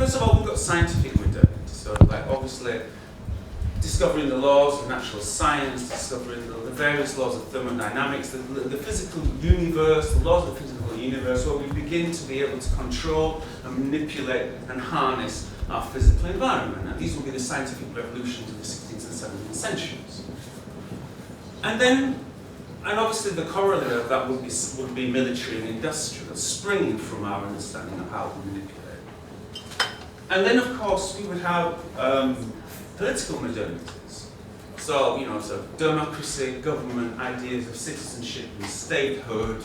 first of all, we've got scientific modernity. So, like, obviously, discovering the laws of natural science, discovering the various laws of thermodynamics, the physical universe, the laws of the physical universe, where we begin to be able to control and manipulate and harness our physical environment. And these will be the scientific revolutions of the 16th and 17th centuries. And then, and obviously the corollary of that would be military and industrial, springing from our understanding of how we manipulate. And then, of course, we would have political modernities. So, you know, so democracy, government, ideas of citizenship and statehood,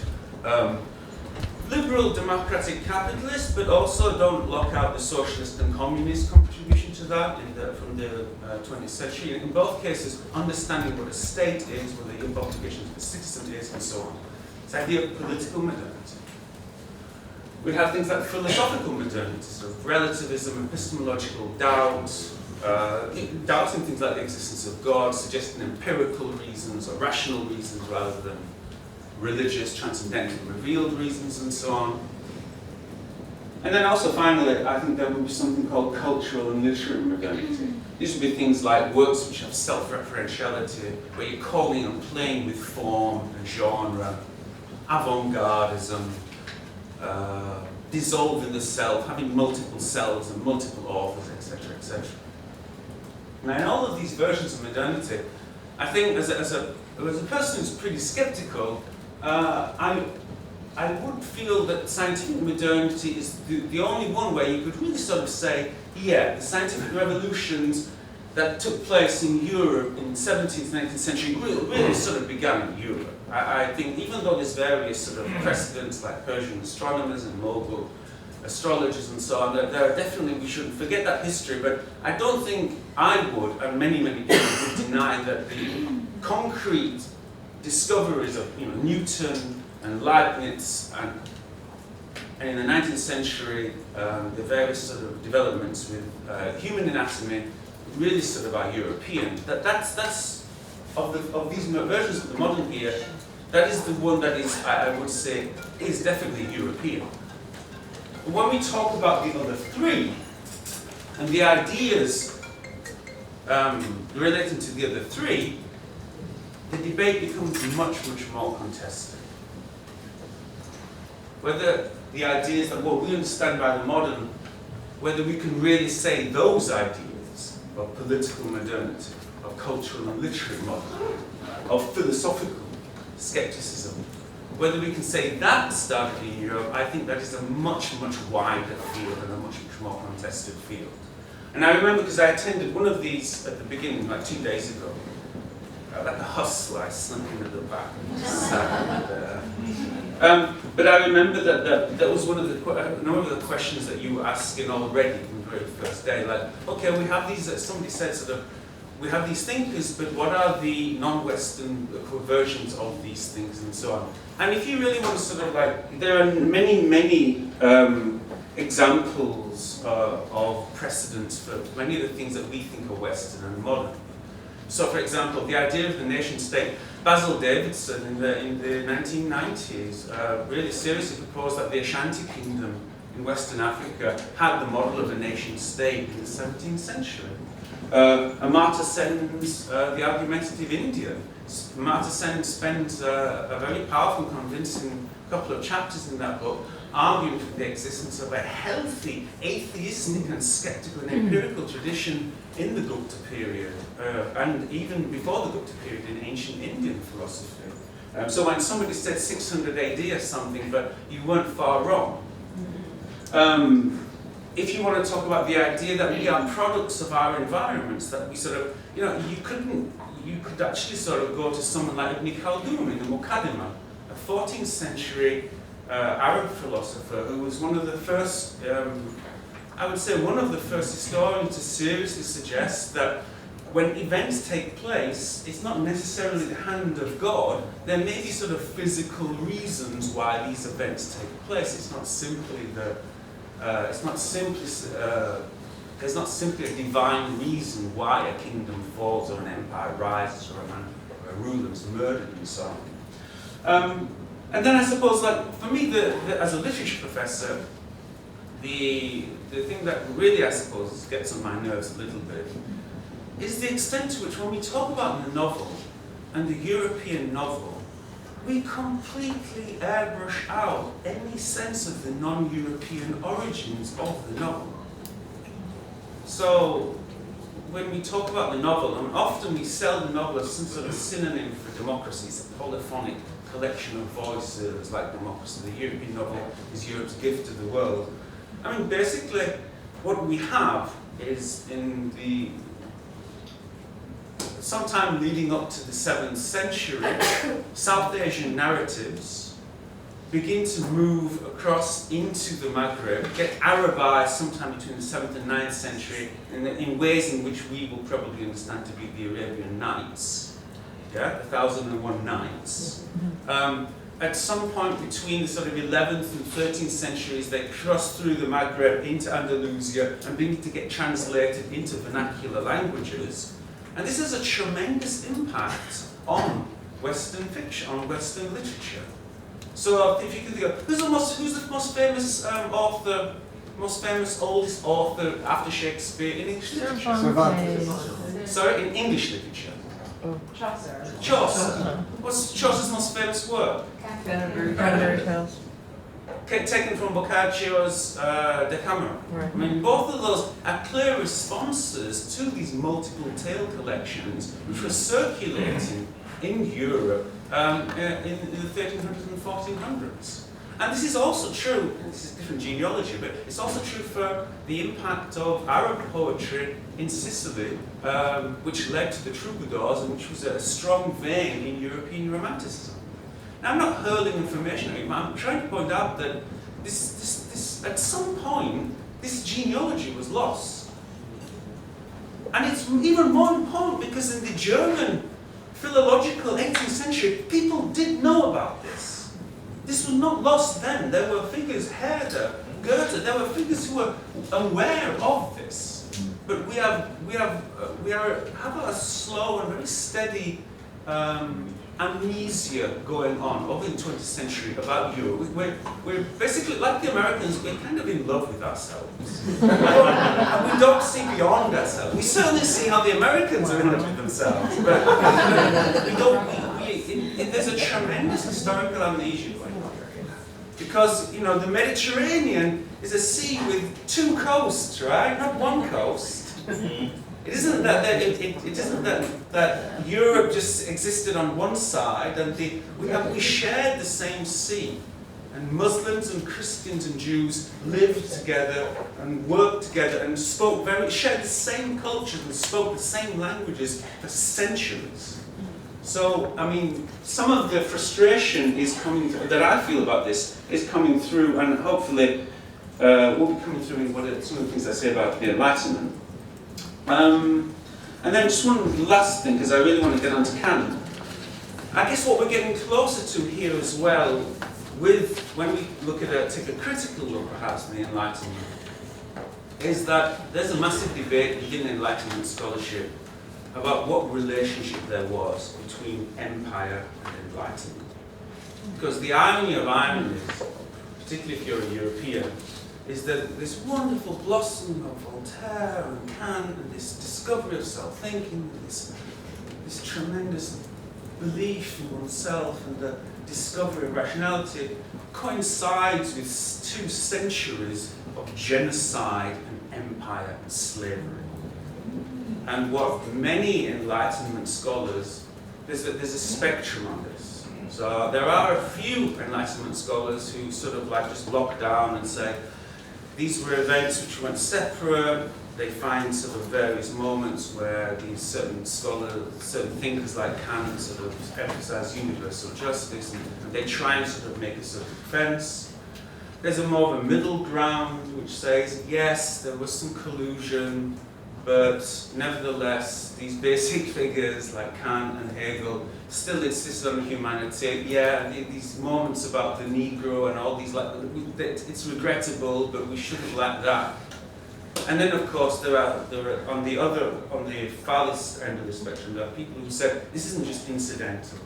liberal democratic capitalist, but also don't lock out the socialist and communist contribution to that from the 20th century. In both cases, understanding what a state is, what the obligation to the citizen is, and so on. This idea of political modernity. We have things like philosophical modernity, so relativism, epistemological doubt, doubting things like the existence of God, suggesting empirical reasons or rational reasons rather than religious, transcendental, revealed reasons, and so on. And then also finally, I think there would be something called cultural and literary modernity. These would be things like works which have self-referentiality, where you're calling and playing with form and genre, avant-gardism, dissolving the self, having multiple selves and multiple authors, etc., etc. Now, in all of these versions of modernity, I think as a person who's pretty skeptical, I would feel that scientific modernity is the only one where you could really sort of say, yeah, the scientific revolutions that took place in Europe in the 17th and 18th century really sort of began in Europe. I think even though there's various sort of precedents like Persian astronomers and Mogul astrologers and so on, there are definitely, we shouldn't forget that history, but I don't think I would, and many people would deny that the concrete discoveries of Newton and Leibniz and in the 19th century, the various sort of developments with human anatomy really sort of are European. That's of these versions of the modern era, that is the one that is, I would say, is definitely European. But when we talk about the other three, and the ideas relating to the other three, the debate becomes much more contested. Whether the ideas that what we understand by the modern, whether we can really say those ideas of political modernity, of cultural and literary modernity, of philosophical skepticism, whether we can say that started in Europe, I think that is a much wider field and a much more contested field. And I remember, because I attended one of these at the beginning, like 2 days ago, like a hustle, I snuck in at the back and just sat there. But I remember that was one of the questions that you were asking already from the very first day. Like, okay, we have these, somebody said sort of, we have these thinkers, but what are the non-Western versions of these things and so on? And if you really want to sort of like, there are many examples of precedents for many of the things that we think are Western and modern. So, for example, the idea of the nation-state, Basil Davidson in the 1990s really seriously proposed that the Ashanti Kingdom in Western Africa had the model of a nation-state in the 17th century. Amartya Sen's The Argumentative Indian. Amartya Sen spent a very powerful, convincing couple of chapters in that book arguing for the existence of a healthy, atheistic and skeptical and empirical tradition in the Gupta period, and even before the Gupta period in ancient Indian philosophy. So when somebody said 600 AD or something, but you weren't far wrong. If you want to talk about the idea that we are products of our environments, that we sort of, you could actually sort of go to someone like Ibn Khaldun in the Muqaddimah, a 14th century Arab philosopher who was one of the first, I would say one of the first historians to seriously suggest that when events take place, it's not necessarily the hand of God. There may be sort of physical reasons why these events take place. It's not simply there's not simply a divine reason why a kingdom falls or an empire rises or a ruler is murdered and so on. And then I suppose, like, for me, as a literature professor, the thing that really, I suppose, gets on my nerves a little bit is the extent to which when we talk about the novel and the European novel, we completely airbrush out any sense of the non-European origins of the novel. So, when we talk about the novel, and often we sell the novel as some sort of synonym for democracy. It's a polyphonic collection of voices like democracy. The European novel is Europe's gift to the world. I mean, basically, what we have is in the sometime leading up to the 7th century, South Asian narratives begin to move across into the Maghreb, get Arabized sometime between the 7th and 9th century in ways in which we will probably understand to be the Arabian Nights, yeah, the 1001 Nights. At some point between the sort of 11th and 13th centuries, they cross through the Maghreb into Andalusia and begin to get translated into vernacular languages. And this has a tremendous impact on Western fiction, on Western literature. So if you can think of, who's the most famous author, oldest author after Shakespeare in English literature? Cervantes. Sorry, in English literature? Chaucer. Chaucer. What's Chaucer's most famous work? Canterbury Tales. Taken from Boccaccio's Decameron. Right. I mean, both of those are clear responses to these multiple tale collections which were circulating in Europe in the 1300s and 1400s. And this is also true, and this is different genealogy, but it's also true for the impact of Arab poetry in Sicily, which led to the troubadours and which was a strong vein in European Romanticism. Now, I'm not hurling information at you, but I'm trying to point out that this at some point, this genealogy was lost. And it's even more important because in the German philological 18th century, people did know about this. This was not lost then. There were figures, Herder, Goethe, there were figures who were aware of this. But we have a slow and very steady amnesia going on over the 20th century about Europe. We're basically, like the Americans, we're kind of in love with ourselves. And we don't see beyond ourselves. We certainly see how the Americans are in love with themselves. But there's a tremendous historical amnesia going on. Because, you know, the Mediterranean is a sea with two coasts, right? Not one coast. It isn't that Europe just existed on one side, and we shared the same sea, and Muslims and Christians and Jews lived together and worked together and shared the same cultures and spoke the same languages for centuries. So, I mean, some of the frustration is coming that I feel about this is coming through, and hopefully will be coming through in some of the things I say about the Enlightenment. And then just one last thing, because I really want to get onto canon. I guess what we're getting closer to here as well, when we take a critical look perhaps at the Enlightenment, is that there's a massive debate within Enlightenment scholarship about what relationship there was between empire and enlightenment. Because the irony of ironies, particularly if you're a European, is that this wonderful blossom of Voltaire and Kant and this discovery of self-thinking, this tremendous belief in oneself and the discovery of rationality coincides with 2 centuries of genocide and empire and slavery. And what many Enlightenment scholars, there's a spectrum on this. So there are a few Enlightenment scholars who sort of like just lock down and say, these were events which went separate. They find sort of various moments where these certain scholars, certain thinkers like Kant sort of emphasize universal justice, and they try and sort of make a sort of defense. There's a more of a middle ground which says, yes, there was some collusion, but nevertheless, these basic figures like Kant and Hegel still insist on humanity. Yeah, these moments about the Negro and all these, like, it's regrettable, but we shouldn't let that. And then, of course, there are on the farthest end of the spectrum, there are people who said this isn't just incidental.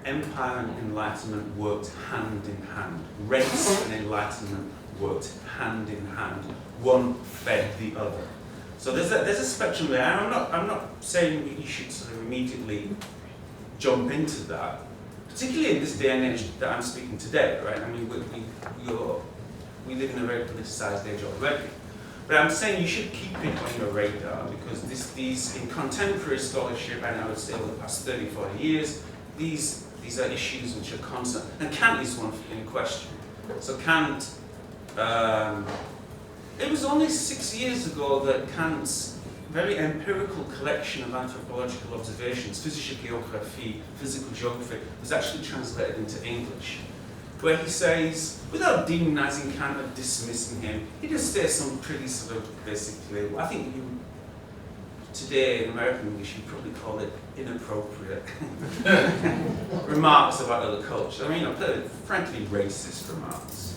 Empire and enlightenment worked hand in hand. Race and enlightenment worked hand in hand. One fed the other. So there's a spectrum there, and I'm not saying you should sort of immediately jump into that, particularly in this day and age that I'm speaking today, right? I mean, we live in a very politicized age already. But I'm saying you should keep it on your radar, because these in contemporary scholarship, and I would say over the past 30, 40 years, these are issues which are constant. And Kant is one in question. So Kant, it was only 6 years ago that Kant's very empirical collection of anthropological observations, Physiognographie, physical geography, was actually translated into English, where he says, without demonizing Kant or dismissing him, he just says some pretty sort of basically, I think today in American English you'd probably call it inappropriate remarks about other cultures. I mean, frankly racist remarks.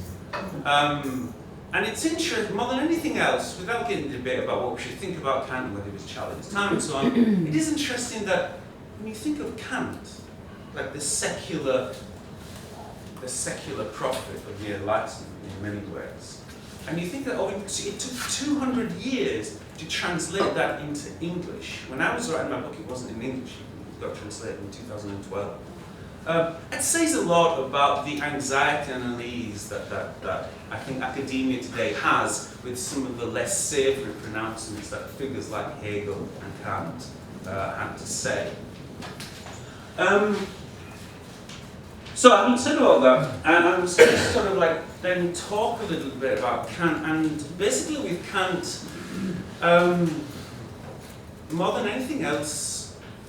And it's interesting, more than anything else, without getting into debate about what we should think about Kant and whether he was challenged time and so on, it is interesting that when you think of Kant, like the secular prophet of the Enlightenment in many ways, and you think that it took 200 years to translate that into English. When I was writing my book, it wasn't in English, it got translated in 2012. It says a lot about the anxiety and unease that I think academia today has with some of the less savoury pronouncements that figures like Hegel and Kant had to say. So having said all that, I'm going to sort of like then talk a little bit about Kant, and basically with Kant, more than anything else,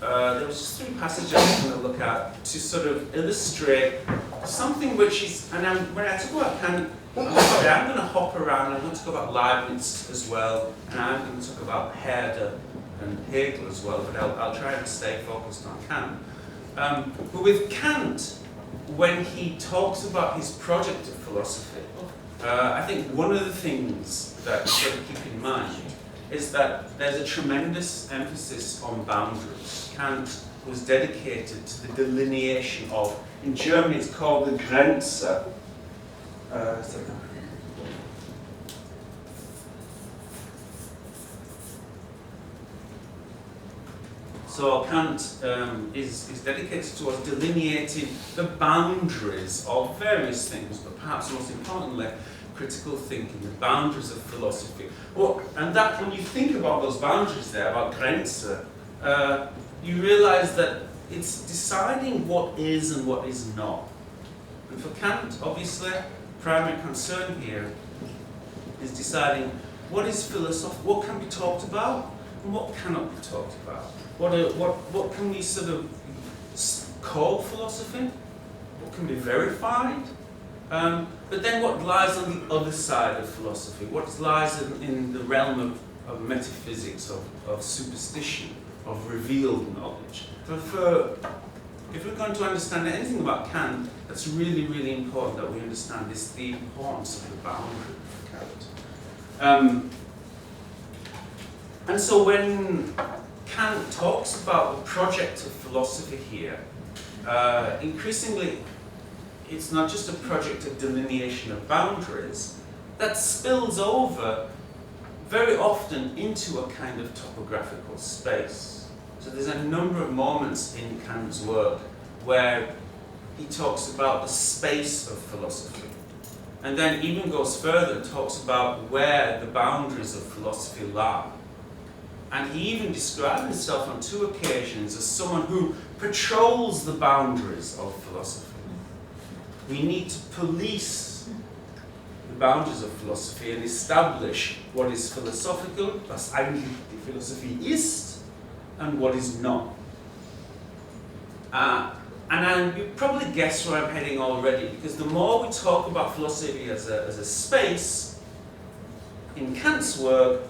there was just 3 passages I'm going to look at to sort of illustrate something which is, and when I talk about Kant, I'm going to hop around. I'm going to talk about Leibniz as well, and I'm going to talk about Herder and Hegel as well, but I'll try and stay focused on Kant. But with Kant, when he talks about his project of philosophy, I think one of the things that you've got to keep in mind is that there's a tremendous emphasis on boundaries. Kant was dedicated to the delineation of, in German it's called the Grenze. So Kant is dedicated towards delineating the boundaries of various things, but perhaps most importantly, critical thinking, the boundaries of philosophy. Well, and that when you think about those boundaries there, about Grenze, you realize that it's deciding what is and what is not. And for Kant, obviously, primary concern here is deciding what is philosophy, what can be talked about, and what cannot be talked about. What can we sort of call philosophy? What can be verified? But then what lies on the other side of philosophy? What lies in the realm of metaphysics, of superstition, of revealed knowledge? If we're going to understand anything about Kant, that's really, really important that we understand the importance of the boundary of Kant. And so when Kant talks about the project of philosophy here, increasingly it's not just a project of delineation of boundaries, that spills over very often into a kind of topographical space. So there's a number of moments in Kant's work where he talks about the space of philosophy, and then even goes further and talks about where the boundaries of philosophy lie. And he even described himself on 2 occasions as someone who patrols the boundaries of philosophy. We need to police the boundaries of philosophy and establish what is philosophical, was eigentlich die Philosophie ist, and what is not. And you probably guess where I'm heading already, because the more we talk about philosophy as a space, in Kant's work,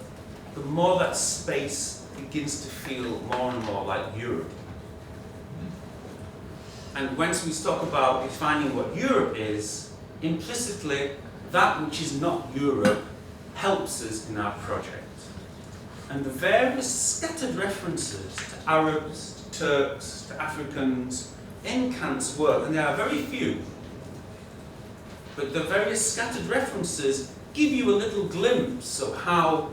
the more that space begins to feel more and more like Europe. And once we talk about defining what Europe is, implicitly, that which is not Europe helps us in our project. And the various scattered references to Arabs, to Turks, to Africans in Kant's work, and there are very few, but the various scattered references give you a little glimpse of how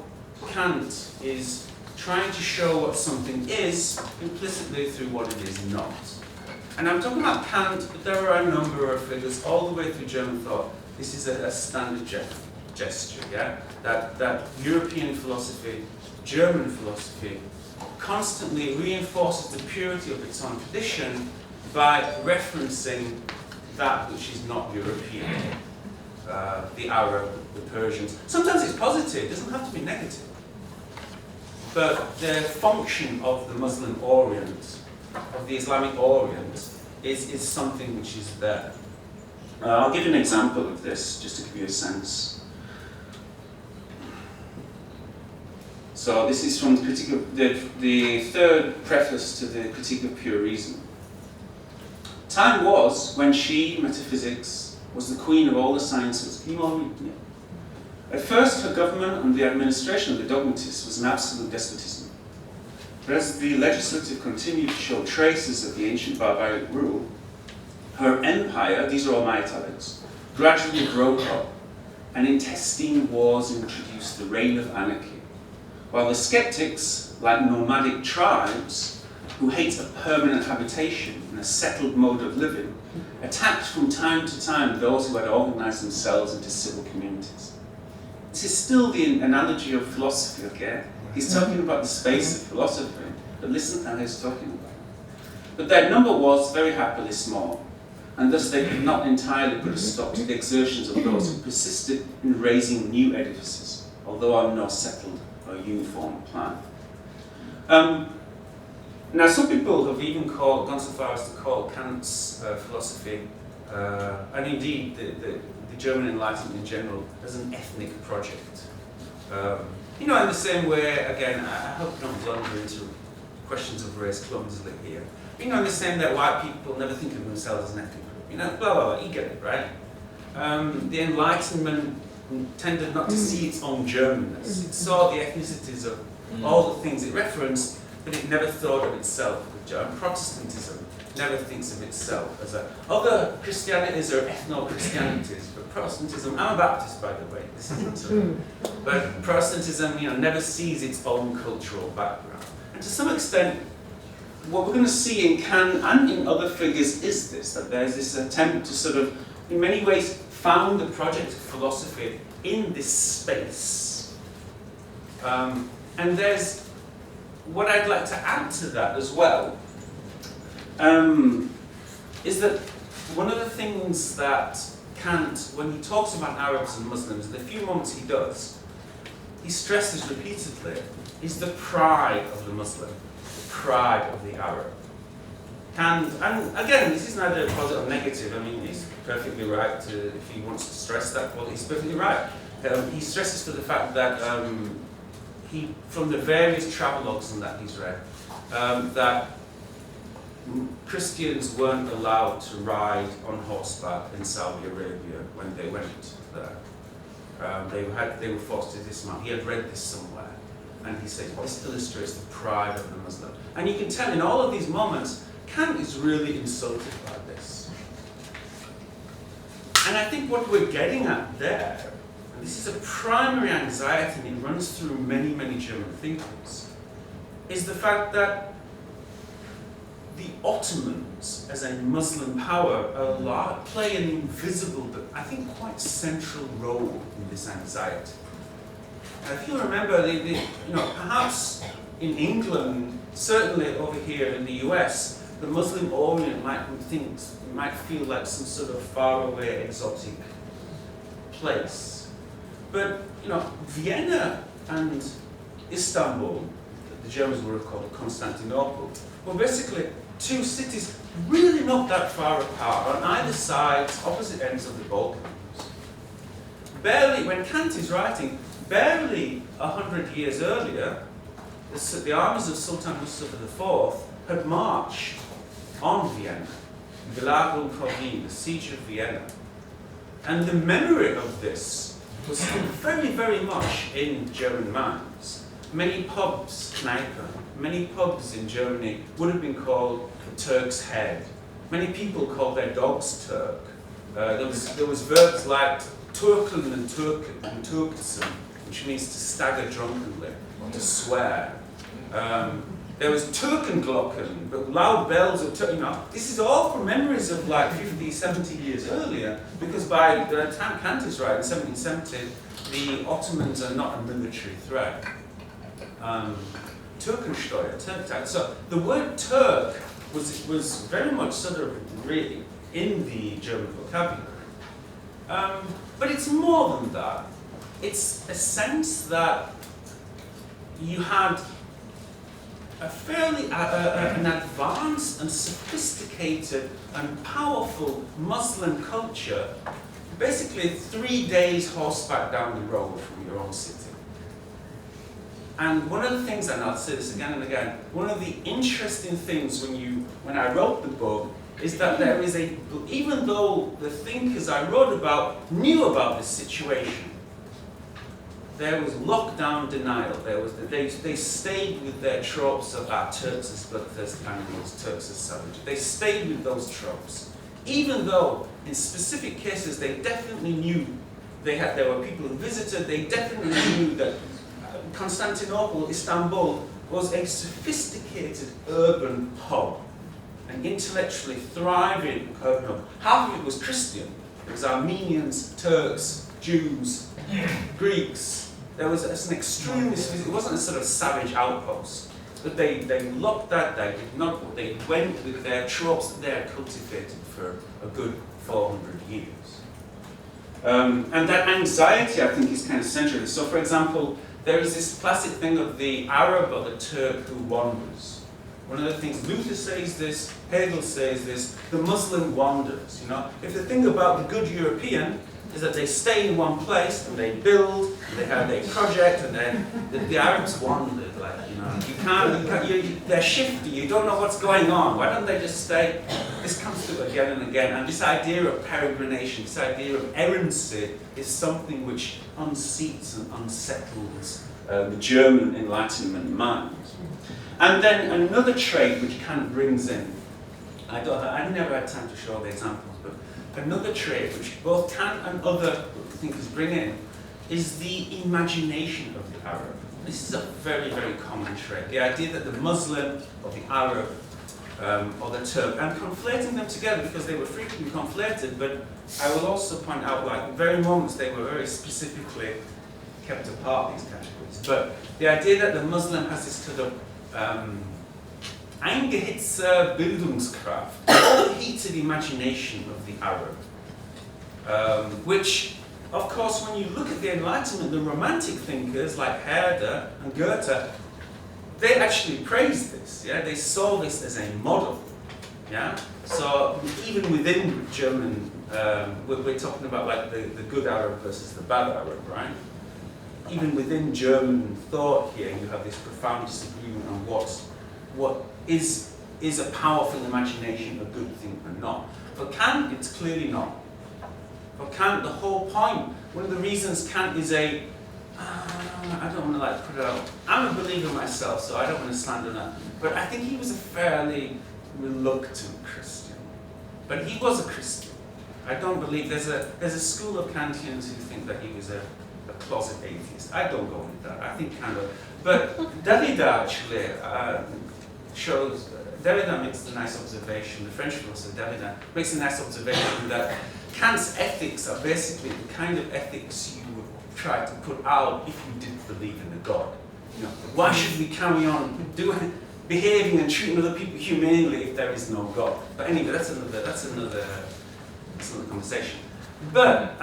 Kant is trying to show what something is implicitly through what it is not. And I'm talking about Kant, but there are a number of figures all the way through German thought. This is a standard gesture, yeah? That European philosophy, German philosophy, constantly reinforces the purity of its own tradition by referencing that which is not European. The Arab, the Persians. Sometimes it's positive, it doesn't have to be negative. But the function of the Muslim Orient, of the Islamic Orient, is something which is there. I'll give you an example of this, just to give you a sense. So this is from the third preface to the Critique of Pure Reason. Time was when she, metaphysics, was the queen of all the sciences. Can you all read? Yeah. At first, her government and the administration of the dogmatists was an absolute despotism. But as the legislative continued to show traces of the ancient barbaric rule, her empire, these are all my italics, gradually broke up, and intestine wars introduced the reign of anarchy, while the skeptics, like nomadic tribes, who hate a permanent habitation and a settled mode of living, attacked from time to time those who had organized themselves into civil communities. This is still the analogy of philosophy, okay? He's talking about the space of philosophy, but listen to how he's talking about it. But their number was very happily small, and thus they could not entirely put a stop to the exertions of those who persisted in raising new edifices, although on no settled or uniform plan. Now, some people have even gone so far as to call Kant's philosophy, and indeed the German Enlightenment in general, as an ethnic project. In the same way, again, I hope I don't blunder into questions of race clumsily here. In the same that white people never think of themselves as an ethnic group, blah, blah, blah, you get it, right? The Enlightenment tended not to see its own Germanness. It saw the ethnicities of all the things it referenced, but it never thought of itself. Protestantism never thinks of itself as other Christianities are ethno-Christianities, but Protestantism, I'm a Baptist by the way, this isn't true, but Protestantism never sees its own cultural background. And to some extent, what we're going to see in Kant and in other figures is this, that there's this attempt to sort of, in many ways, found the project of philosophy in this space. And there's what I'd like to add to that as well, is that one of the things that Kant, when he talks about Arabs and Muslims, the few moments he does, he stresses repeatedly, is the pride of the Muslim, the pride of the Arab. And again, this is neither positive or negative. I mean, he's perfectly right if he wants to stress that, well, he's perfectly right. He stresses to the fact that from the various travelogues and that he's read, that Christians weren't allowed to ride on horseback in Saudi Arabia when they went there. They were forced to dismount. He had read this somewhere, and he says, this illustrates the pride of the Muslim. And you can tell in all of these moments, Kant is really insulted by this. And I think what we're getting at there, and this is a primary anxiety, and it runs through many, many German thinkers, is the fact that the Ottomans, as a Muslim power, play an invisible but I think quite central role in this anxiety. And if you remember, perhaps in England, certainly over here in the US, the Muslim Orient might feel like some sort of faraway, exotic place. But Vienna and Istanbul, the Germans would have called it Constantinople, were basically two cities really not that far apart, on either side, opposite ends of the Balkans. Barely, when Kant is writing, barely 100 years earlier, the armies of Sultan Mustafa IV had marched on Vienna, Belagerung Corvin, the siege of Vienna. And the memory of this was still very, very much in German minds. Many pubs, Kneipe, many pubs in Germany would have been called the Turk's Head. Many people called their dogs Turk. There was verbs like turkeln and turksen, which means to stagger drunkenly, or to swear. There was Turkenglocken, but loud bells of this is all from memories of like 50, 70 years earlier, because by the time Kant is right, in 1770, the Ottomans are not a military threat. Türkensteuer, Turk tax. So the word Turk was very much sort of really in the German vocabulary. But it's more than that. It's a sense that you had a fairly an advanced and sophisticated and powerful Muslim culture, basically 3 days horseback down the road from your own city. And one of the things, and I'll say this again and again, one of the interesting things when I wrote the book is that there is even though the thinkers I wrote about knew about this situation, there was lockdown denial. They stayed with their tropes of Turks as bloodthirsty animals, Turks as savage. They stayed with those tropes, even though in specific cases they definitely knew there were people who visited. They definitely knew that Constantinople, Istanbul, was a sophisticated urban hub, an intellectually thriving urban hub. Half of it was Christian. It was Armenians, Turks, Jews, Greeks. There was an extremely, it wasn't a sort of savage outpost, but they looked at that, they went with their tropes that they had cultivated for a good 400 years. And that anxiety, I think, is kind of central. So, for example, there is this classic thing of the Arab or the Turk who wanders. One of the things Luther says this, Hegel says this, the Muslim wanders. If the thing about the good European is that they stay in one place and they build, and they have their project, and then the Arabs wandered. They're shifty. You don't know what's going on. Why don't they just stay? This comes through again and again, and this idea of peregrination, this idea of errancy, is something which unseats and unsettles the German Enlightenment mind. And then another trait which Kant brings in, I never had time to show the examples, but another trait which both Kant and other thinkers bring in is the imagination of the Arab. This is a very, very common trait. The idea that the Muslim or the Arab or the Turk, and conflating them together because they were frequently conflated, but I will also point out, like, very moments they were very specifically kept apart, these categories. But the idea that the Muslim has this sort of Eingehitzer Bildungskraft, overheated imagination of the Arab, which, of course, when you look at the Enlightenment, the Romantic thinkers like Herder and Goethe, they actually praised this. Yeah, they saw this as a model. Yeah, so even within German, we're talking about like the good Arab versus the bad Arab, right? Even within German thought here, you have this profound disagreement on what is a powerful imagination a good thing or not. For Kant, it's clearly not. For Kant, the whole point, one of the reasons Kant is I don't want to put it out. I'm a believer myself, so I don't want to slander that. But I think he was a fairly reluctant Christian. But he was a Christian. I don't believe there's a school of Kantians who think that he was a closet atheist. I don't go with that. I think kind of. But Derrida actually shows. Derrida makes a nice observation. The French philosopher Derrida makes a nice observation that Kant's ethics are basically the kind of ethics you would try to put out if you didn't believe in a God. Why should we carry on behaving and treating other people humanely if there is no God? But anyway, that's another conversation. But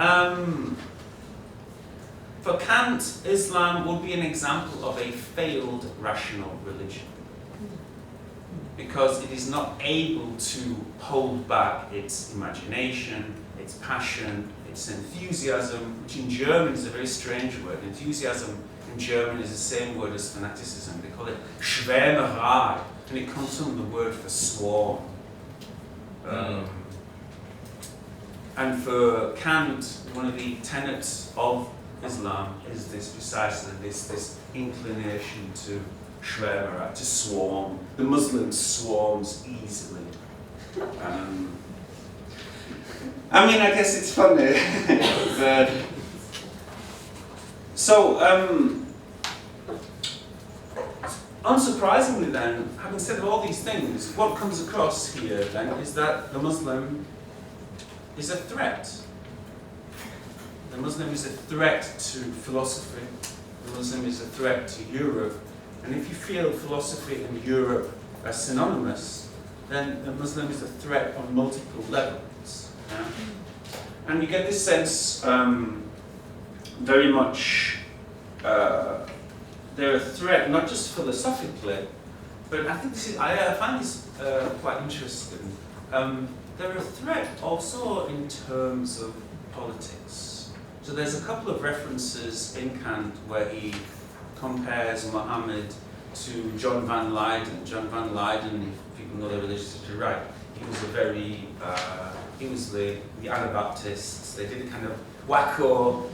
for Kant, Islam would be an example of a failed rational religion, because it is not able to hold back its imagination, its passion, its enthusiasm, which in German is a very strange word. Enthusiasm in German is the same word as fanaticism. They call it Schwärmerei, and it comes from the word for swarm. And for Kant, one of the tenets of Islam is precisely this inclination to Schwärmerei, to swarm. The Muslim swarms easily. I mean, I guess it's funny. But, so, unsurprisingly then, having said all these things, what comes across here then is that the Muslim is a threat. The Muslim is a threat to philosophy. The Muslim is a threat to Europe. And if you feel philosophy and Europe are synonymous, then the Muslim is a threat on multiple levels. Yeah? And you get this sense very much they're a threat, not just philosophically, but I think I find this quite interesting. They're a threat also in terms of politics. So there's a couple of references in Kant where he compares Muhammad to John van Leyden. John van Leyden, if people know their religious history right, he was a very, he was the Anabaptists. They did a kind of wacko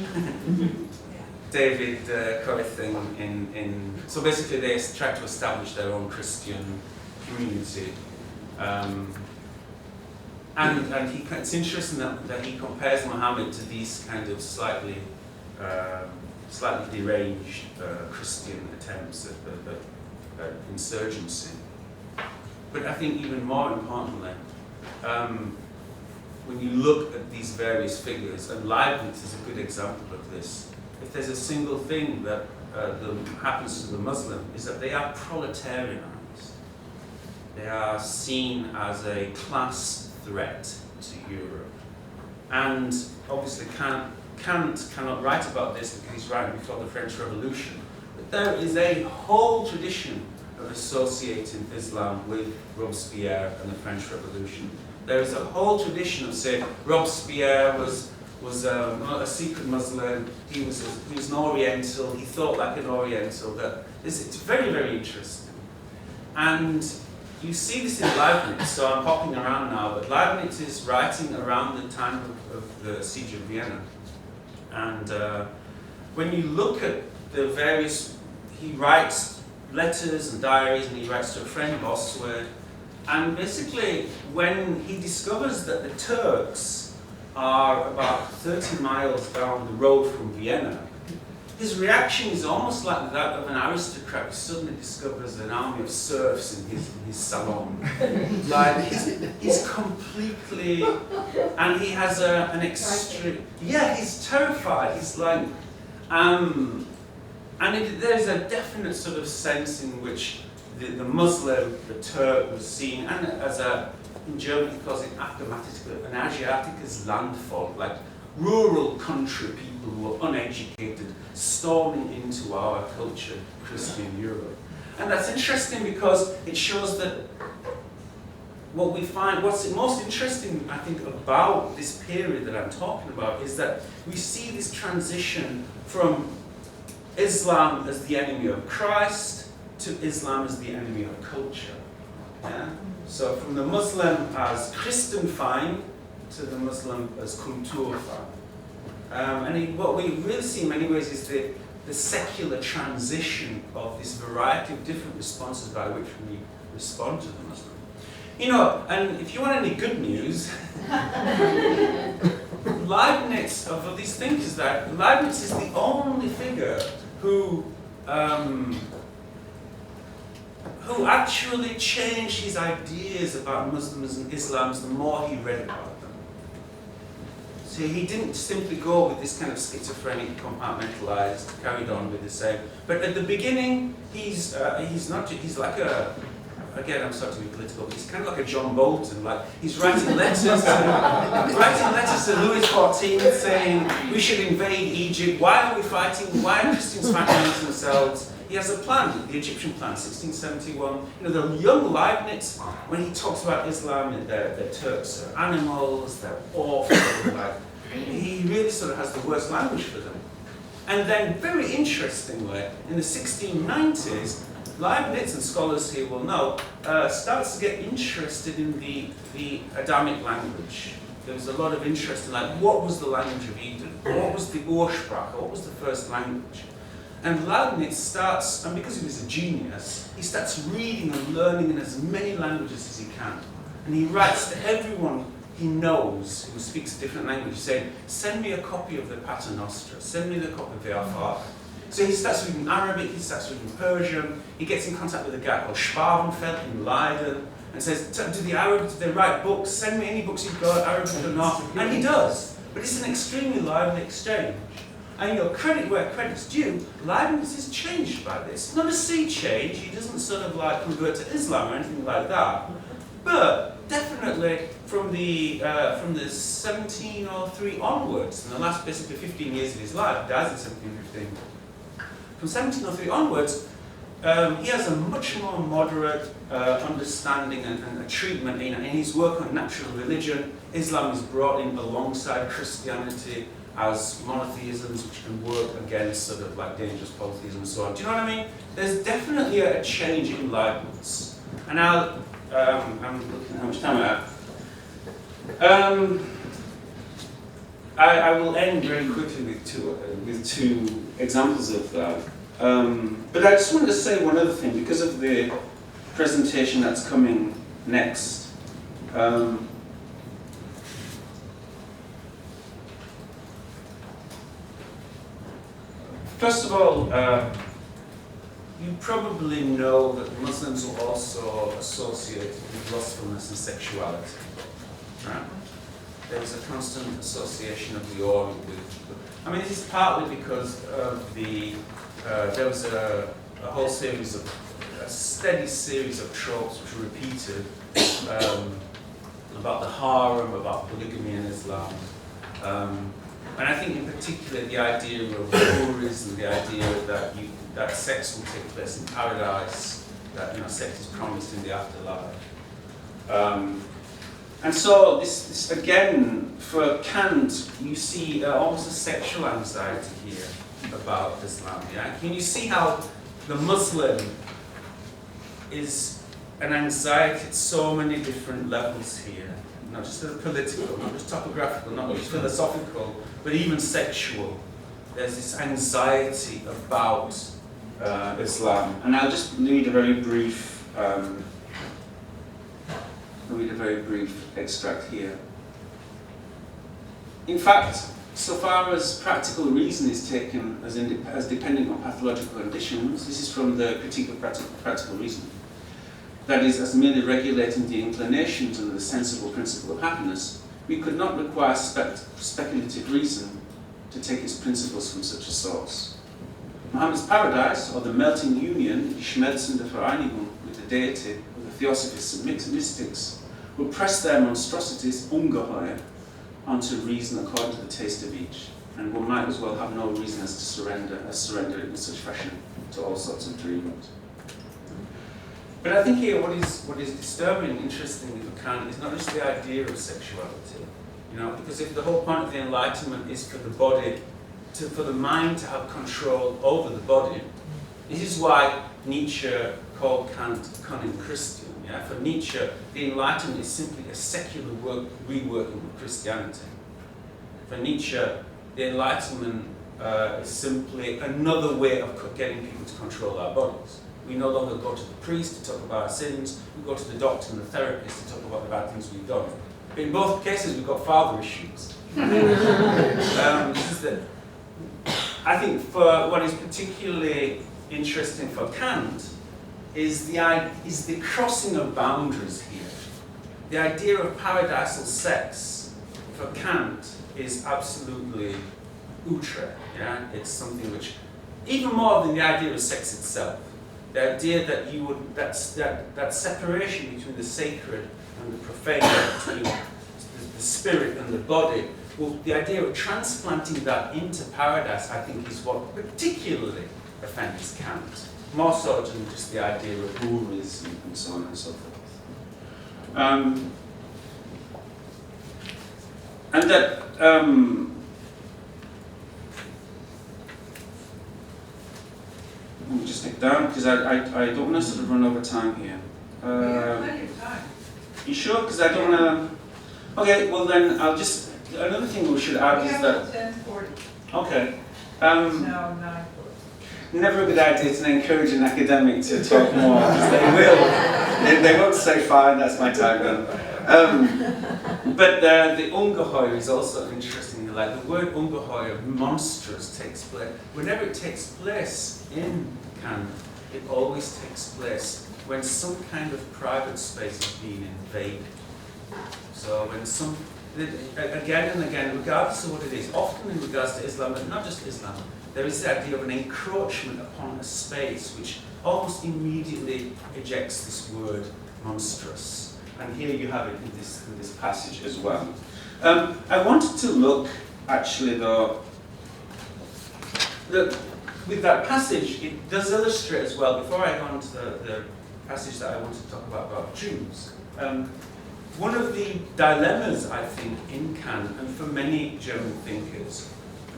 David Corey thing in, so basically they tried to establish their own Christian community. And it's interesting that he compares Muhammad to these kind of slightly deranged Christian attempts at insurgency. But I think even more importantly, when you look at these various figures, and Leibniz is a good example of this, if there's a single thing that happens to the Muslim, is that they are proletarianized. They are seen as a class threat to Europe. And obviously Kant cannot write about this because he's writing before the French Revolution. But there is a whole tradition of associating Islam with Robespierre and the French Revolution. There is a whole tradition of saying Robespierre was a secret Muslim, he was an Oriental, he thought like an Oriental. It's very, very interesting. And you see this in Leibniz, so I'm hopping around now, but Leibniz is writing around the time of the Siege of Vienna. And when you look at the various, he writes letters and diaries, and he writes to a friend, Bosworth, and basically when he discovers that the Turks are about 30 miles down the road from Vienna, his reaction is almost like that of an aristocrat who suddenly discovers an army of serfs in his salon. Like he's completely, and he has an extreme. Yeah, he's terrified. He's like, and there's a definite sort of sense in which the Muslim, the Turk, was seen, and as in Germany he calls it an Asiaticus Landvolk, like rural country people who are uneducated storming into our culture, Christian Europe. And that's interesting because it shows that what we find, what's most interesting, I think, about this period that I'm talking about is that we see this transition from Islam as the enemy of Christ to Islam as the enemy of culture. Yeah? So from the Muslim as Christenfeind to the Muslim as Kulturfeind. What we really see in many ways is the secular transition of this variety of different responses by which we respond to the Muslim. You know, and if you want any good news, Leibniz, of these thinkers, that Leibniz is the only figure who actually changed his ideas about Muslims and Islam the more he read about them. So he didn't simply go with this kind of schizophrenic, compartmentalized, carried on with the same. But at the beginning, he's like a, again, I'm sorry to be political, but he's kind of like a John Bolton. Like he's writing letters to Louis XIV saying we should invade Egypt. Why are we fighting? Why are Christians fighting amongst themselves? He has a plan, the Egyptian plan, 1671. You know, the young Leibniz, when he talks about Islam, the Turks are animals, they're awful. Like, he really sort of has the worst language for them. And then, very interestingly, in the 1690s, Leibniz, and scholars here will know, starts to get interested in the Adamic language. There was a lot of interest in, like, what was the language of Eden? What was the Ursprache? What was the first language? And Leibniz starts, and because he was a genius, he starts reading and learning in as many languages as he can. And he writes to everyone he knows, who speaks a different language, saying, send me a copy of the Pater Noster, send me the copy of the Our Father. So he starts reading Arabic, he starts reading Persian, he gets in contact with a guy called Schwabenfeld in Leiden, and says, do the Arabs, do they write books? Send me any books you've got, Arabic or not. And he does. But it's an extremely lively exchange. And credit where credit's due, Leibniz is changed by this. Not a sea change, he doesn't sort of like convert to Islam or anything like that. But definitely from the 1703 onwards, in the last basically 15 years of his life, dies in 1715. From 1703 onwards, he has a much more moderate understanding and a treatment in his work on natural religion. Islam is brought in alongside Christianity as monotheisms which can work against sort of like dangerous polytheism and so on. Do you know what I mean? There's definitely a change in Leibniz. And I'm looking how much time I have. I will end very quickly with two examples of that. But I just wanted to say one other thing because of the presentation that's coming next. First of all, you probably know that Muslims are also associated with lustfulness and sexuality. Right? There's a constant association of the Orient with. I mean, this is partly because of there was a whole series of a steady series of tropes which were repeated about the harem, about polygamy in Islam. And I think in particular the idea of houris and the idea that sex will take place in paradise, that sex is promised in the afterlife. And so this again, for Kant, you see almost a sexual anxiety here about Islam. Yeah? Can you see how the Muslim is an anxiety at so many different levels here? Not just political, not just topographical, not just philosophical, but even sexual. There's this anxiety about Islam. And I'll just read a very brief extract here. In fact, so far as practical reason is taken as depending on pathological conditions, this is from the Critique of Practical Reason, that is, as merely regulating the inclinations under the sensible principle of happiness, we could not require speculative reason to take its principles from such a source. Muhammad's paradise, or the melting union, die schmelzende Vereinigung with the deity, of the theosophists and mystics, will press their monstrosities ungeheuer onto reason according to the taste of each, and one might as well have no reason as surrender in such fashion to all sorts of dreams. But I think here what is disturbing and interesting for Kant is not just the idea of sexuality, because if the whole point of the Enlightenment is for the body, for the mind to have control over the body, this is why Nietzsche called Kant cunning Christian. Yeah? For Nietzsche, the Enlightenment is simply a secular reworking of Christianity. For Nietzsche, the Enlightenment is simply another way of getting people to control our bodies. We no longer go to the priest to talk about our sins, we go to the doctor and the therapist to talk about the bad things we've done. But in both cases, we've got father issues. I think for what is particularly interesting for Kant is the crossing of boundaries here. The idea of paradisal sex for Kant is absolutely outre. Yeah? It's something which, even more than the idea of sex itself, the idea that that separation between the sacred and the profane, between the spirit and the body, well, the idea of transplanting that into paradise, I think, is what particularly offends Kant. More so than just the idea of houris and so on and so forth. And that let me just take down because I don't want to sort of run over time here. We have plenty of time. You sure? Because I don't want to. Okay, well then I'll just. Another thing we should add is that. 10:40. Okay. It's now 9:40. Never a good idea to encourage an academic to talk more because they will. They won't say, "Fine, that's my time done." But the ungeheuer is also interesting. Like the word ungeheuer, monstrous, takes place. Whenever it takes place in Kant, it always takes place when some kind of private space is being invaded. So when some, again and again, regardless of what it is, often in regards to Islam, but not just Islam, there is the idea of an encroachment upon a space which almost immediately ejects this word monstrous. And here you have it in this passage as well. I wanted to look, actually, though, with that passage, it does illustrate as well, before I go on to the passage that I wanted to talk about Jews. One of the dilemmas, I think, in Kant, and for many German thinkers,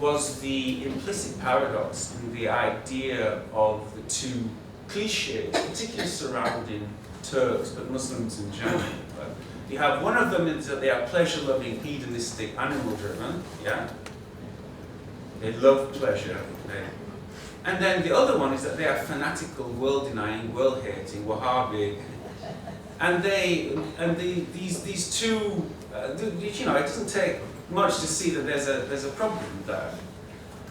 was the implicit paradox in the idea of the two cliches, particularly surrounding Turks, but Muslims in general. You have one of them is that they are pleasure-loving, hedonistic, animal-driven, yeah? They love pleasure, and then the other one is that they are fanatical, world-denying, world-hating, Wahhabi, and these two, you know, it doesn't take much to see that there's a problem there,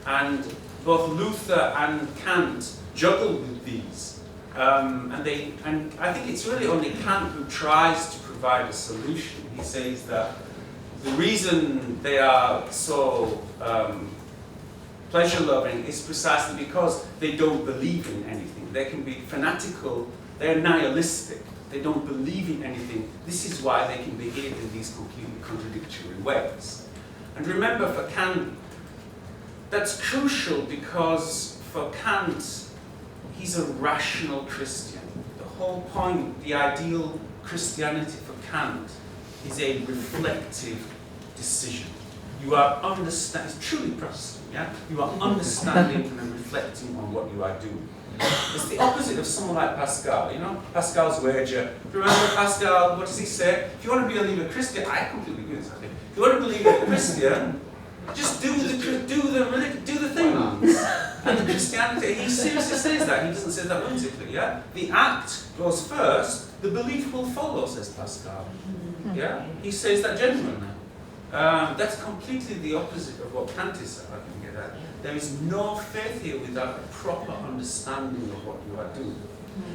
and both Luther and Kant juggle with these, and I think it's really only Kant who tries to provide a solution. He says that the reason they are so pleasure-loving is precisely because they don't believe in anything. They can be fanatical, they're nihilistic, they don't believe in anything. This is why they can behave in these completely contradictory ways. And remember, for Kant, that's crucial because for Kant, he's a rational Christian. The whole point, the ideal Christianity for Kant is a reflective decision. You are understanding, it's truly Protestant, yeah? You are understanding and reflecting on what you are doing. It's the opposite of someone like Pascal, you know? Pascal's wager. Remember Pascal, what does he say? If you want to believe a Christian, I completely agree with this, if you want to believe a Christian, just do the things. And the Christianity, he seriously says that, he doesn't say that whimsically, yeah? The act goes first, the belief will follow, says Pascal. Yeah? He says that genuinely. That's completely the opposite of what Kant is, I can get at. There is no faith here without a proper understanding of what you are doing.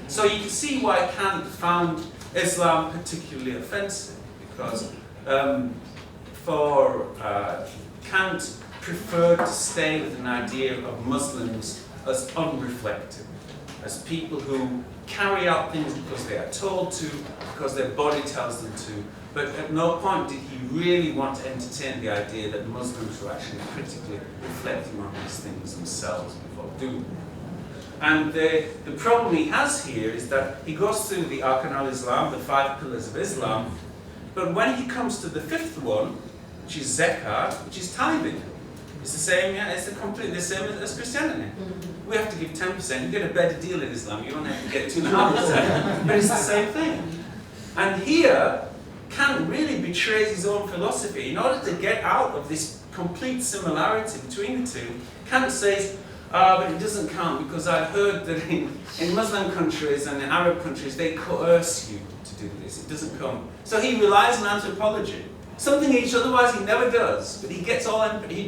So you can see why Kant found Islam particularly offensive, because for Kant preferred to stay with an idea of Muslims as unreflective, as people who carry out things because they are told to, because their body tells them to, but at no point did he really want to entertain the idea that Muslims were actually critically reflecting on these things themselves before doing them. And the problem he has here is that he goes through the Arkan al-Islam, the 5 pillars of Islam, but when he comes to the 5th one, which is zakat, which is tithing, it's the same, yeah, it's completely the same as Christianity. We have to give 10%, you get a better deal in Islam, you don't have to get 2.5%, but it's the same thing. And here, Kant really betrays his own philosophy. In order to get out of this complete similarity between the two, Kant says, but it doesn't count because I've heard that in Muslim countries and in Arab countries, they coerce you to do this. It doesn't come. So he relies on anthropology, something which otherwise he never does, but he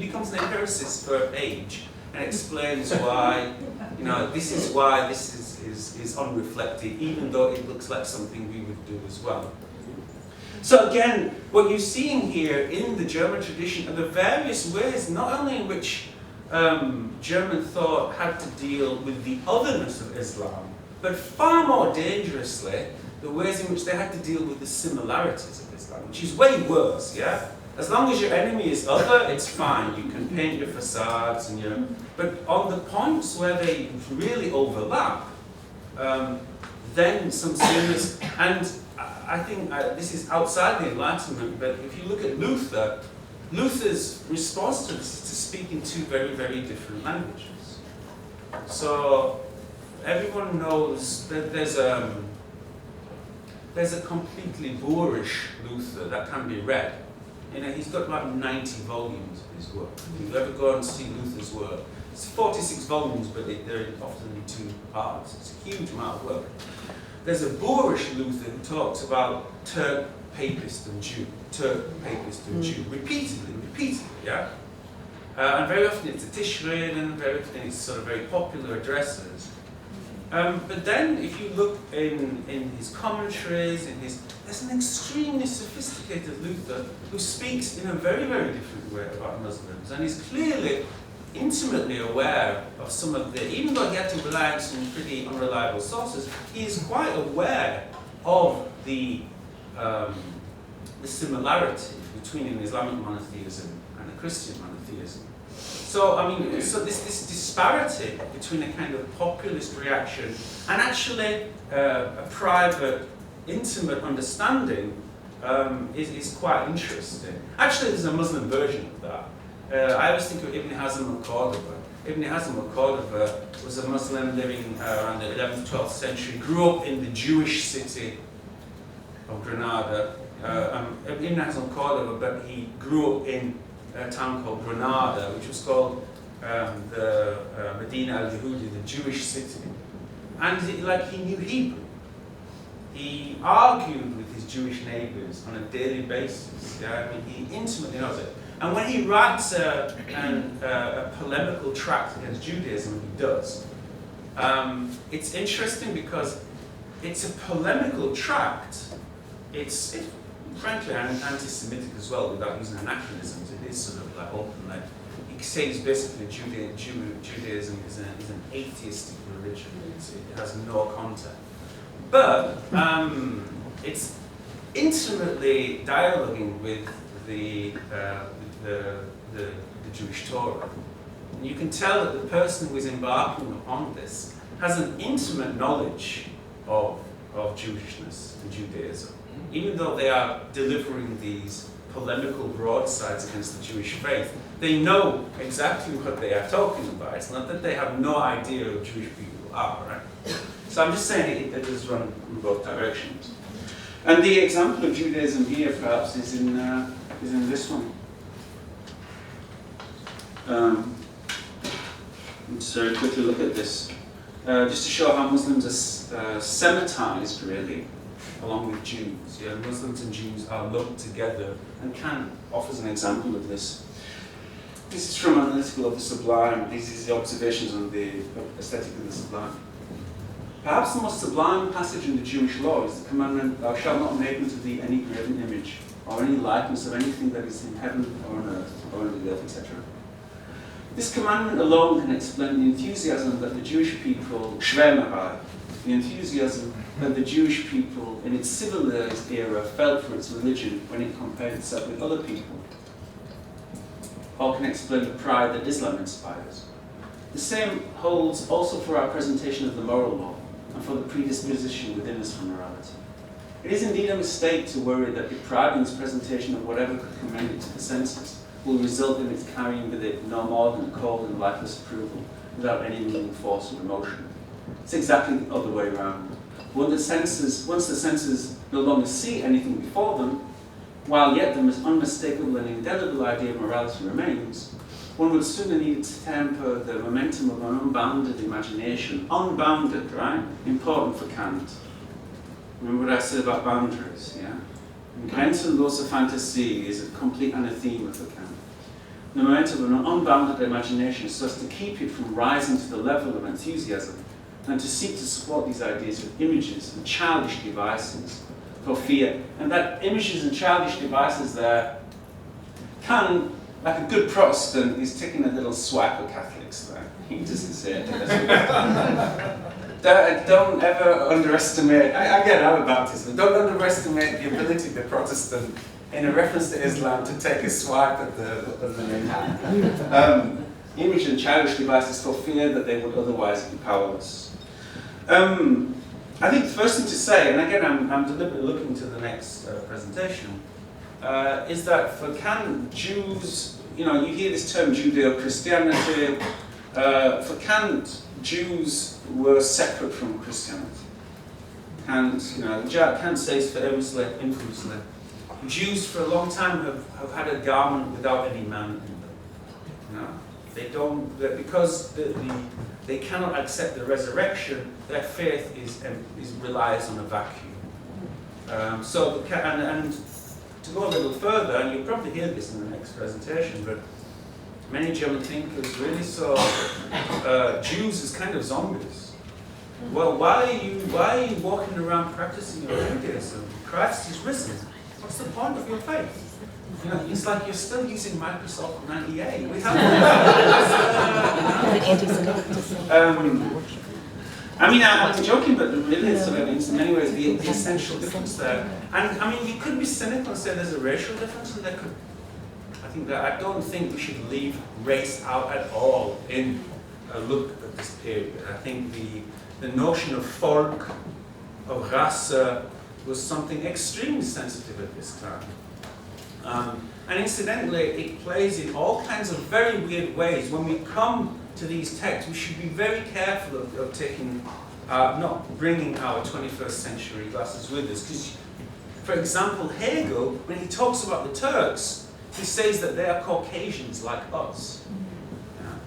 becomes an empiricist for a page and explains why, you know, this is why this is unreflective, even though it looks like something we would do as well. So again, what you're seeing here in the German tradition are the various ways, not only in which German thought had to deal with the otherness of Islam, but far more dangerously, the ways in which they had to deal with the similarities of Islam, which is way worse, yeah? As long as your enemy is other, it's fine. You can paint your facades and your... But on the points where they really overlap, then some serious... And I think this is outside the Enlightenment, but if you look at Luther, Luther's response to this is to speak in two very, very different languages. So everyone knows that there's a completely boorish Luther that can be read. You know, he's got about 90 volumes of his work. If you ever go and see Luther's work, it's 46 volumes, but they're often in 2 parts. It's a huge amount of work. There's a boorish Luther who talks about Turk papist and Jew, Turk, papist and Jew, repeatedly, yeah? And very often it's a Tishrin, and very often it's sort of very popular addresses. But then if you look in his commentaries, there's an extremely sophisticated Luther who speaks in a very, very different way about Muslims, and is clearly intimately aware of some of even though he had to rely on some pretty unreliable sources, he is quite aware of the similarity between an Islamic monotheism and a Christian monotheism. So, I mean, so this disparity between a kind of populist reaction and actually a private, intimate understanding is quite interesting. Actually, there's a Muslim version of that. I always think of Ibn Hazm al-Cordova. Ibn Hazm al-Cordova was a Muslim living around the 11th, 12th century, grew up in the Jewish city of Granada. Ibn Hazm al-Cordova, but he grew up in a town called Granada, which was called the Medina al-Yahudi, the Jewish city. And he knew Hebrew. He argued with his Jewish neighbours on a daily basis. Yeah? I mean, he intimately knows it. And when he writes a polemical tract against Judaism, and he does, it's interesting because it's a polemical tract. It's frankly anti-Semitic as well, without using anachronisms. It is sort of like open. Like he says basically Judaism is an atheistic religion. It has no content. But it's intimately dialoguing with the Jewish Torah. And you can tell that the person who is embarking upon this has an intimate knowledge of Jewishness and Judaism. Even though they are delivering these polemical broadsides against the Jewish faith, they know exactly what they are talking about. It's not that they have no idea who Jewish people are, right? So I'm just saying it does run in both directions. And the example of Judaism here, perhaps, is in this one. Let's very quickly look at this, just to show how Muslims are Semitized, really, along with Jews. Yeah, Muslims and Jews are lumped together, and Kant offers an example of this. This is from Analytical of the Sublime. These are the observations on the aesthetic of the sublime. Perhaps the most sublime passage in the Jewish law is the commandment, "Thou shalt not make unto thee any graven image, or any likeness of anything that is in heaven or on earth, or under the earth," etc. This commandment alone can explain the enthusiasm that the Jewish people, the enthusiasm that the Jewish people in its civilized era felt for its religion when it compared itself with other people, or can explain the pride that Islam inspires. The same holds also for our presentation of the moral law, and for the predisposition within us for morality. It is indeed a mistake to worry that depriving its presentation of whatever could commend it to the senses will result in its carrying with it no more than cold and lifeless approval, without any moving force or emotion. It's exactly the other way around. Once the senses no longer see anything before them, while yet the unmistakable and indelible idea of morality remains, one would sooner need to temper the momentum of an unbounded imagination. Unbounded, right? Important for Kant. Remember what I said about boundaries, yeah? Grenzenlose Fantasie is a complete anathema for Kant. The momentum of an unbounded imagination so as to keep it from rising to the level of enthusiasm, and to seek to support these ideas with images and childish devices for fear. And that images and childish devices there can, like a good Protestant, is taking a little swipe at Catholics there. He doesn't say it. Don't ever underestimate, again, I'm a Baptist, but don't underestimate the ability of the Protestant in a reference to Islam to take a swipe at the name. Image and childish devices for fear that they would otherwise be powerless. I think the first thing to say, and again I'm deliberately looking to the next presentation, is that for Kant, Jews, you hear this term Judeo-Christianity. For Kant, Jews were separate from Christianity. Kant says infamously, Jews for a long time have had a garment without any man in them. They don't, because they cannot accept the resurrection. Their faith relies on a vacuum. to go a little further, and you'll probably hear this in the next presentation, but many German thinkers really saw Jews as kind of zombies. Well, why are you walking around practicing your Judaism? Christ is risen. What's the point of your faith? You know, it's like you're still using Microsoft 98. We have I mean, I'm joking, but really, it's sort of, in many ways, the essential difference there. And I mean, you could be cynical and say there's a racial difference, and there could. I don't think we should leave race out at all in a look at this period. I think the notion of Volk, of Rasse, was something extremely sensitive at this time. And incidentally, it plays in all kinds of very weird ways. When we come to these texts, we should be very careful of taking, not bringing our 21st century glasses with us. Because, for example, Hegel, when he talks about the Turks, he says that they are Caucasians like us. Yeah.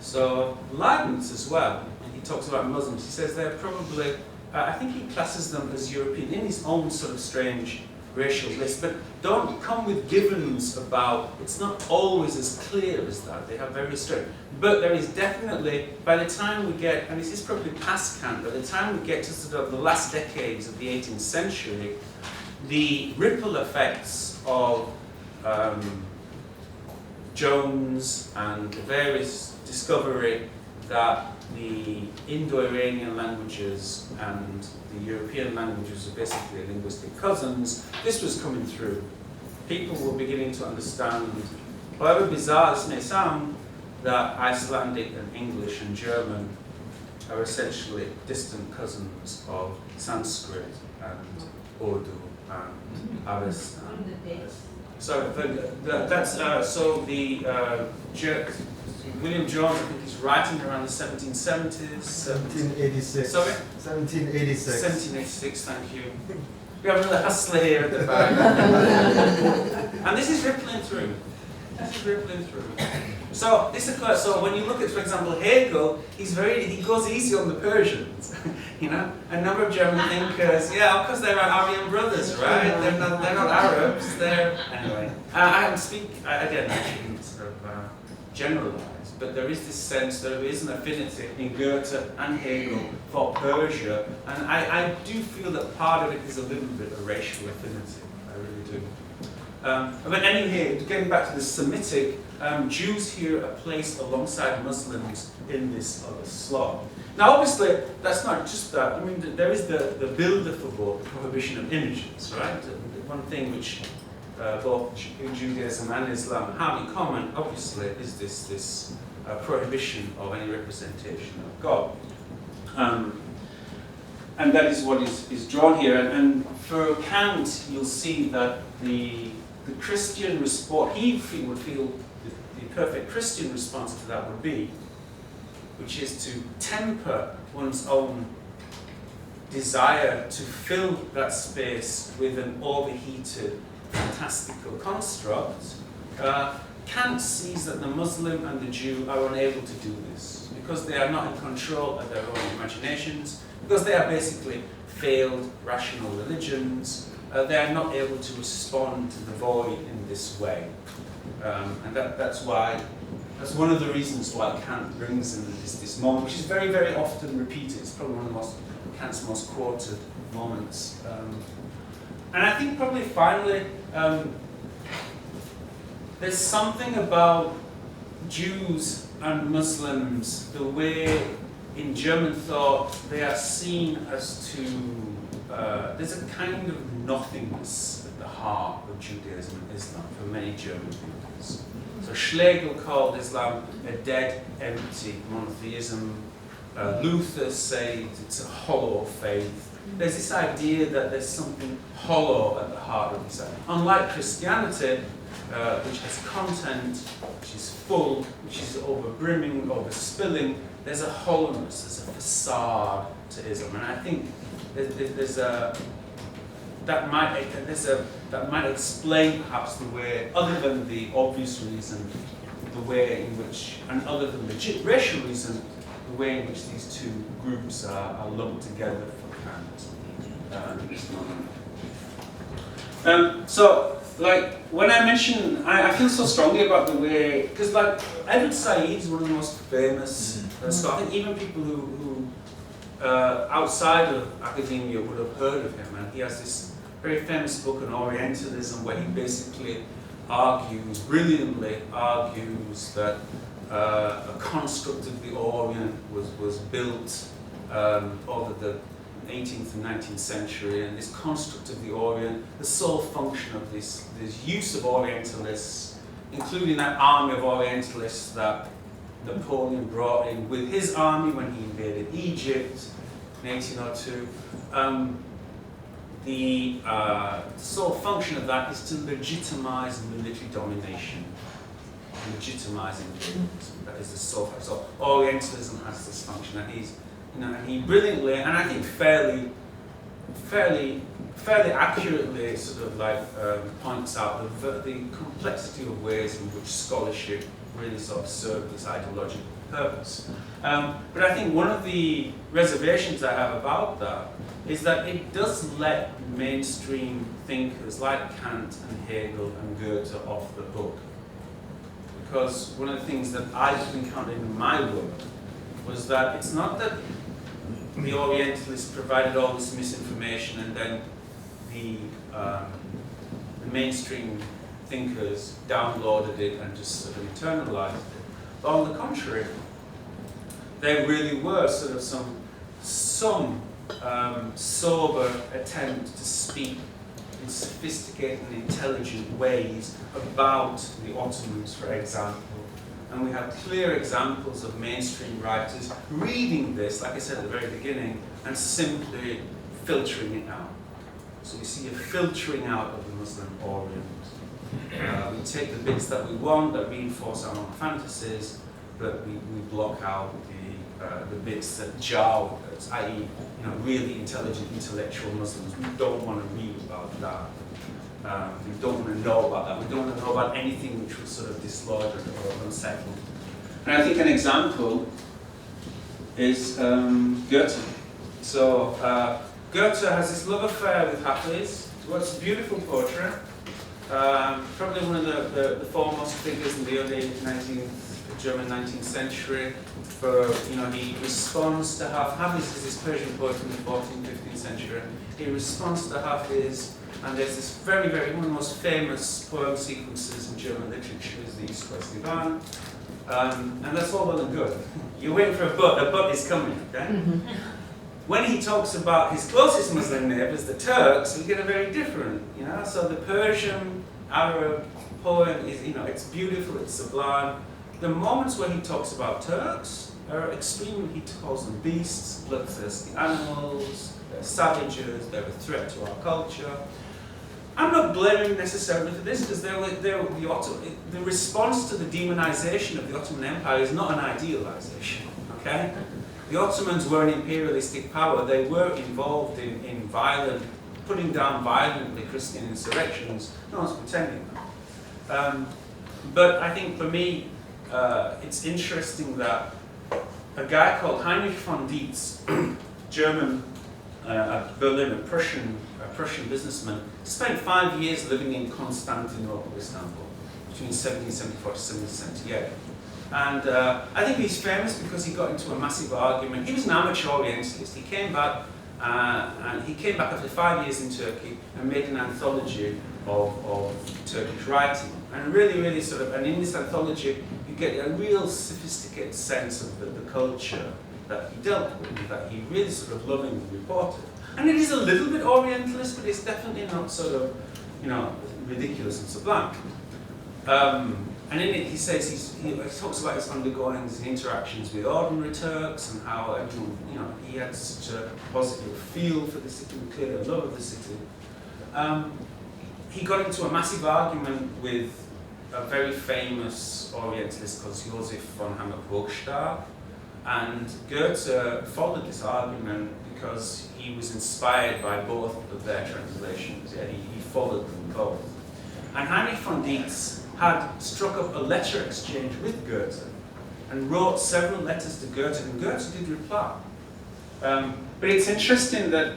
So Leibniz as well, when he talks about Muslims, he says they're probably, I think he classes them as European in his own sort of strange racial list, but don't come with givens about, it's not always as clear as that. They have very strange. But there is definitely, by the time we get, and this is probably past Kant, by the time we get to sort of the last decades of the 18th century, the ripple effects of Jones and the various discovery that the Indo-Iranian languages and the European languages are basically linguistic cousins, this was coming through. People were beginning to understand, however bizarre this may sound, that Icelandic and English and German are essentially distant cousins of Sanskrit and Urdu and Avestan. So that's William Jones, I think he's writing around the 1770s. 1786. Sorry? 1786. 1786, thank you. We have another hustler here at the back. And this is rippling through. This is rippling through. So this occurs, so when you look at, for example, Hegel, he goes easy on the Persians. You know? A number of German thinkers, yeah, of course they're Aryan brothers, right? They're not Arabs, anyway. I shouldn't sort of generalize, but there is this sense that there is an affinity in Goethe and Hegel for Persia, and I do feel that part of it is a little bit of racial affinity. I really do. But anyway, getting back to the Semitic, Jews here are placed alongside Muslims in this other slot. Now, obviously, that's not just that. I mean, there is the Bilderverbot, the prohibition of images, right? One thing which both Judaism and Islam have in common, obviously, is this prohibition of any representation of God. And that is what is drawn here. And for Kant, you'll see that the Christian response, would feel the perfect Christian response to that would be, which is to temper one's own desire to fill that space with an overheated, fantastical construct. Kant sees that the Muslim and the Jew are unable to do this because they are not in control of their own imaginations, because they are basically failed rational religions. They are not able to respond to the void in this way. And that's one of the reasons why Kant brings in this moment, which is very, very often repeated. It's probably one of Kant's most quoted moments. And I think probably finally, there's something about Jews and Muslims, the way in German thought they are seen as to, there's a kind of nothingness at the heart of Judaism and Islam for many German thinkers. So Schlegel called Islam a dead, empty monotheism. Luther said it's a hollow faith. There's this idea that there's something hollow at the heart of Islam. Unlike Christianity, which has content, which is full, which is overbrimming, overspilling, there's a hollowness, there's a facade to Islam. And I think that might explain perhaps the way, other than the obvious reason, the way in which, and other than the racial reason, the way in which these two groups are lumped together for Kant at this moment. So like, when I mention, I feel so strongly about the way, because like, Edward Said is one of the most famous scholars. I think even people who outside of academia would have heard of him, and he has this very famous book on Orientalism where he basically brilliantly argues that a construct of the Orient was built over the 18th and 19th century, and this construct of the Orient, the sole function of this use of Orientalists, including that army of Orientalists that Napoleon brought in with his army when he invaded Egypt in 1802. The sole function of that is to legitimize military domination, legitimize imperialism. That is the sole function. So Orientalism has this function, and he brilliantly, and I think fairly accurately, sort of like points out the complexity of ways in which scholarship really sort of served this ideological purpose. But I think one of the reservations I have about that is that it does let mainstream thinkers like Kant and Hegel and Goethe off the hook. Because one of the things that I've encountered in my work was that it's not that the Orientalists provided all this misinformation and then the mainstream thinkers downloaded it and just sort of internalized it. But on the contrary, there really were sort of some sober attempt to speak in sophisticated and intelligent ways about the Ottomans, for example. And we have clear examples of mainstream writers reading this, like I said at the very beginning, and simply filtering it out. So we see a filtering out of the Muslim Orient. We take the bits that we want, that reinforce our own fantasies, but we block out the bits that jar with us, i.e., really intelligent, intellectual Muslims. We don't want to read about that. We don't want to know about that. We don't want to know about anything which was sort of dislodged or unsettled. And I think an example is Goethe. So Goethe has this love affair with Hafiz. It's a beautiful portrait. Probably one of the foremost figures in the early German 19th century. He responds to Hafiz is this Persian poet from the 14th, 15th century. He responds to Hafiz, and there's this very, very, one of the most famous poem sequences in German literature is the East-West Divan. And that's all well and good. You're waiting for a but is coming, okay? Mm-hmm. When he talks about his closest Muslim neighbors, the Turks, we get a very different, So the Persian, Arab poem is, it's beautiful, it's sublime. The moments when he talks about Turks are extremely, he calls them beasts, bloodthirsty animals, they're savages, they're a threat to our culture. I'm not blaming necessarily for this, because the response to the demonization of the Ottoman Empire is not an idealization, okay? The Ottomans were an imperialistic power. They were involved in putting down violently Christian insurrections. No one's pretending that. But I think for me, it's interesting that a guy called Heinrich von Dietz, German, Berlin, a Prussian businessman, spent 5 years living in Constantinople, Istanbul, between 1774 to 1778. And I think he's famous because he got into a massive argument. He was an amateur Orientalist. He came back after 5 years in Turkey and made an anthology of Turkish writing. And really sort of, and in this anthology, you get a real sophisticated sense of the culture that he dealt with, that he really sort of lovingly reported. And it is a little bit Orientalist, but it's definitely not sort of, ridiculous and sublime. And in it, he says he talks about his undergoings and interactions with ordinary Turks and how he had such a positive feel for the city, and clearly a love of the city. He got into a massive argument with a very famous Orientalist called Josef von Hammer-Burgstaff, and Goethe followed this argument because he was inspired by both of their translations. Yeah, he followed them both. And Heinrich von Dietz had struck up a letter exchange with Goethe and wrote several letters to Goethe, and Goethe did reply. But it's interesting that,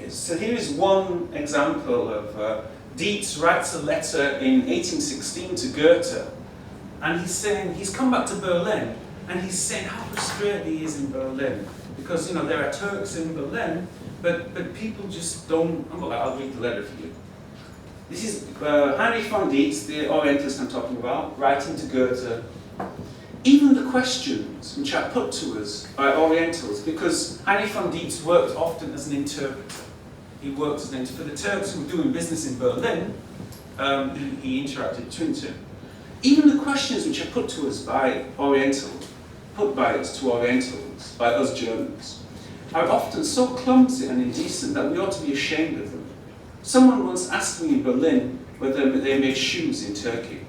so here is one example of Dietz writes a letter in 1816 to Goethe, and he's saying, he's come back to Berlin, and he's saying how frustrated he is in Berlin. Because, you know, there are Turks in Berlin, but people just don't, well, I'll read the letter for you. This is Heinrich von Dietz, the Orientalist I'm talking about, writing to Goethe. Even the questions which are put to us by Orientals, because Heinrich von Dietz worked often as an interpreter. He worked as an interpreter. For the Turks who were doing business in Berlin, he interacted between two. Even the questions which are put to us by Orientals, put by us to Orientals, by us Germans, are often so clumsy and indecent that we ought to be ashamed of them. Someone once asked me in Berlin whether they made shoes in Turkey.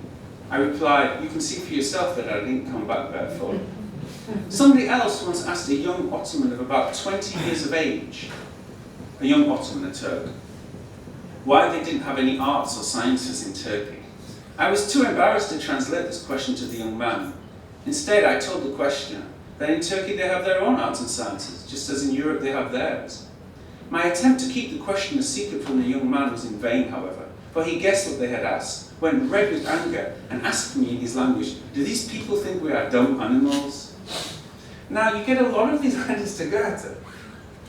I replied, you can see for yourself that I didn't come back barefoot. Somebody else once asked a young Ottoman of about 20 years of age, a young Ottoman, a Turk, why they didn't have any arts or sciences in Turkey. I was too embarrassed to translate this question to the young man. Instead, I told the questioner that in Turkey they have their own arts and sciences, just as in Europe they have theirs. My attempt to keep the question a secret from the young man was in vain, however, for he guessed what they had asked, went red with anger, and asked me in his language, do these people think we are dumb animals? Now, you get a lot of these letters to Goethe,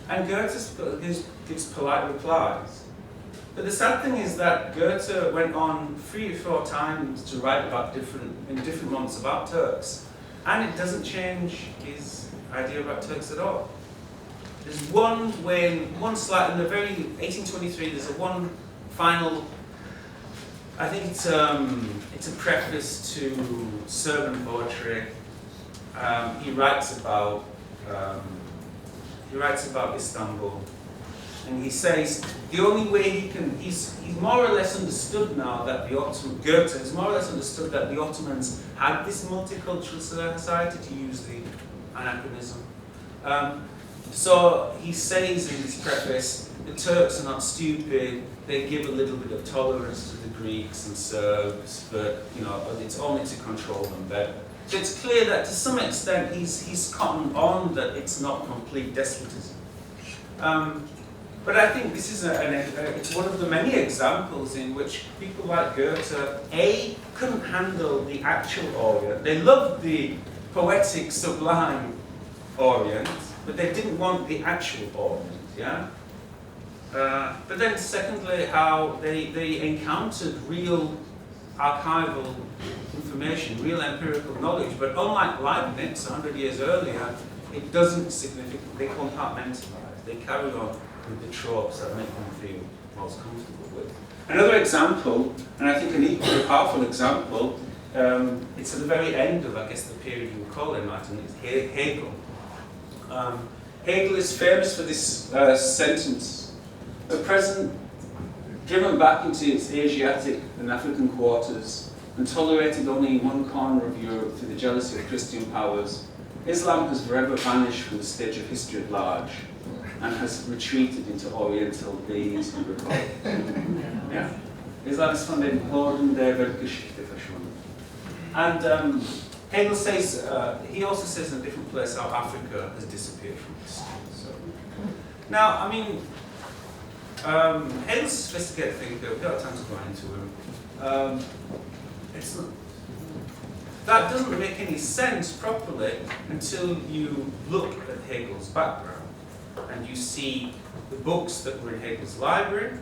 and Goethe gives polite replies. But the sad thing is that Goethe went on 3 or 4 times to write about in different months about Turks, and it doesn't change his idea about Turks at all. There's one slide in the very 1823. There's one final. I think it's a preface to Sermon poetry. He writes about Istanbul, and he says the only way he's more or less understood now that Goethe has more or less understood that the Ottomans had this multicultural society, to use the anachronism. So he says in his preface, the Turks are not stupid, they give a little bit of tolerance to the Greeks and Serbs, but you know, it's only to control them better. So it's clear that to some extent he's cottoned on that it's not complete despotism. But I think this is it's one of the many examples in which people like Goethe, A, couldn't handle the actual Orient. They loved the poetic, sublime Orient, but they didn't want the actual Orient, yeah? But then secondly, how they encountered real archival information, real empirical knowledge, but unlike Leibniz 100 years earlier, it doesn't significantly, they compartmentalize, they carry on with the tropes that make them feel most comfortable with. Another example, and I think an equally powerful example, it's at the very end of, I guess, the period you would call Enlightenment, is Hegel. Hegel is famous for this sentence: the present, driven back into its Asiatic and African quarters, and tolerated only in one corner of Europe through the jealousy of Christian powers, Islam has forever vanished from the stage of history at large, and has retreated into Oriental days and revolt. Yeah. Islam ist von den Horden der Weltgeschichte verschwunden. And Hegel says, he also says in a different place how Africa has disappeared from history. So, now, I mean, Hegel's a sophisticated thinker. We've got time to go into him. That doesn't make any sense properly until you look at Hegel's background and you see the books that were in Hegel's library.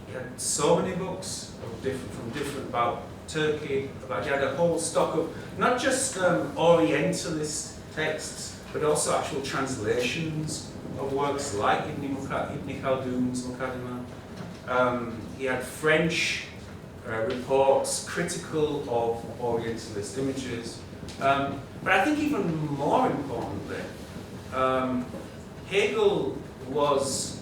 He had so many books from different about Turkey, he had a whole stock of not just Orientalist texts, but also actual translations of works like Ibn Khaldun's Muqaddimah. He had French reports critical of Orientalist images. But I think even more importantly, Hegel was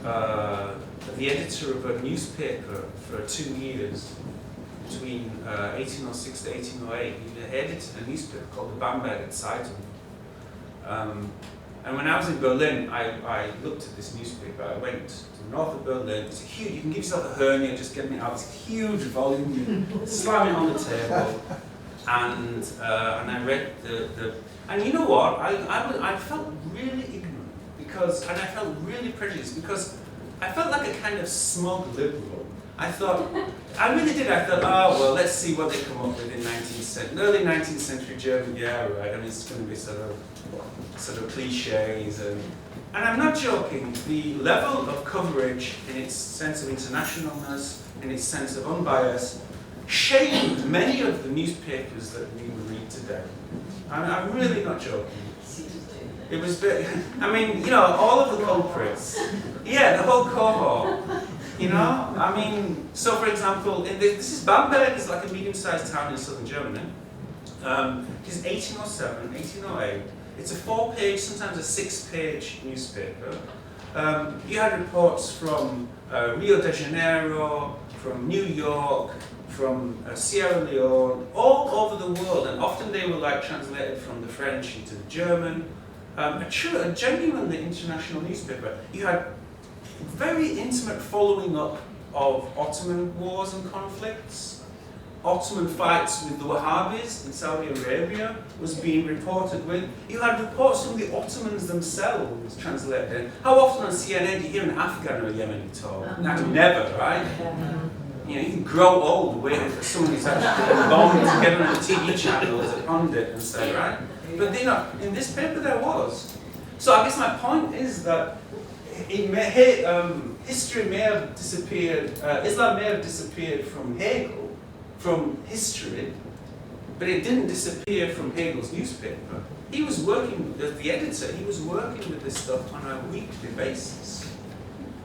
the editor of a newspaper for 2 years, between 1806 to 1808. He edited a newspaper called the Bamberger Zeitung. And when I was in Berlin, I looked at this newspaper. I went to the north of Berlin. It's huge. You can give yourself a hernia just getting it out. It's a huge volume. You slam it on the table, and I read the. And you know what? I felt really ignorant and I felt really prejudiced because I felt like a kind of smug liberal. I thought, I really did. I thought, oh well, let's see what they come up with in early 19th century German. Yeah, right. I mean, it's going to be sort of cliches and I'm not joking. The level of coverage, in its sense of internationalness, in its sense of unbiased, shaped many of the newspapers that we read today. I'm really not joking. It was, I mean, you know, all of the culprits. Yeah, the whole cohort. You know, I mean, so for example, this is Bamberg is like a medium-sized town in southern Germany. It's 1807, 1808. It's a 4-page, sometimes a 6-page newspaper. You had reports from Rio de Janeiro, from New York, from Sierra Leone, all over the world, and often they were like translated from the French into the German. A genuinely international newspaper. You had very intimate following up of Ottoman wars and conflicts. Ottoman fights with the Wahhabis in Saudi Arabia was being reported with. You had reports from the Ottomans themselves translated. How often on CNN do you hear an Afghan or a Yemeni talk? Never, right? You know, you can grow old waiting for someone who's actually been bombed to get on the TV channel as a pundit and say, right? But you know, in this paper there was. So I guess my point is that history may have disappeared, Islam may have disappeared from Hegel, from history, but it didn't disappear from Hegel's newspaper. He was working, as the editor, he was working with this stuff on a weekly basis.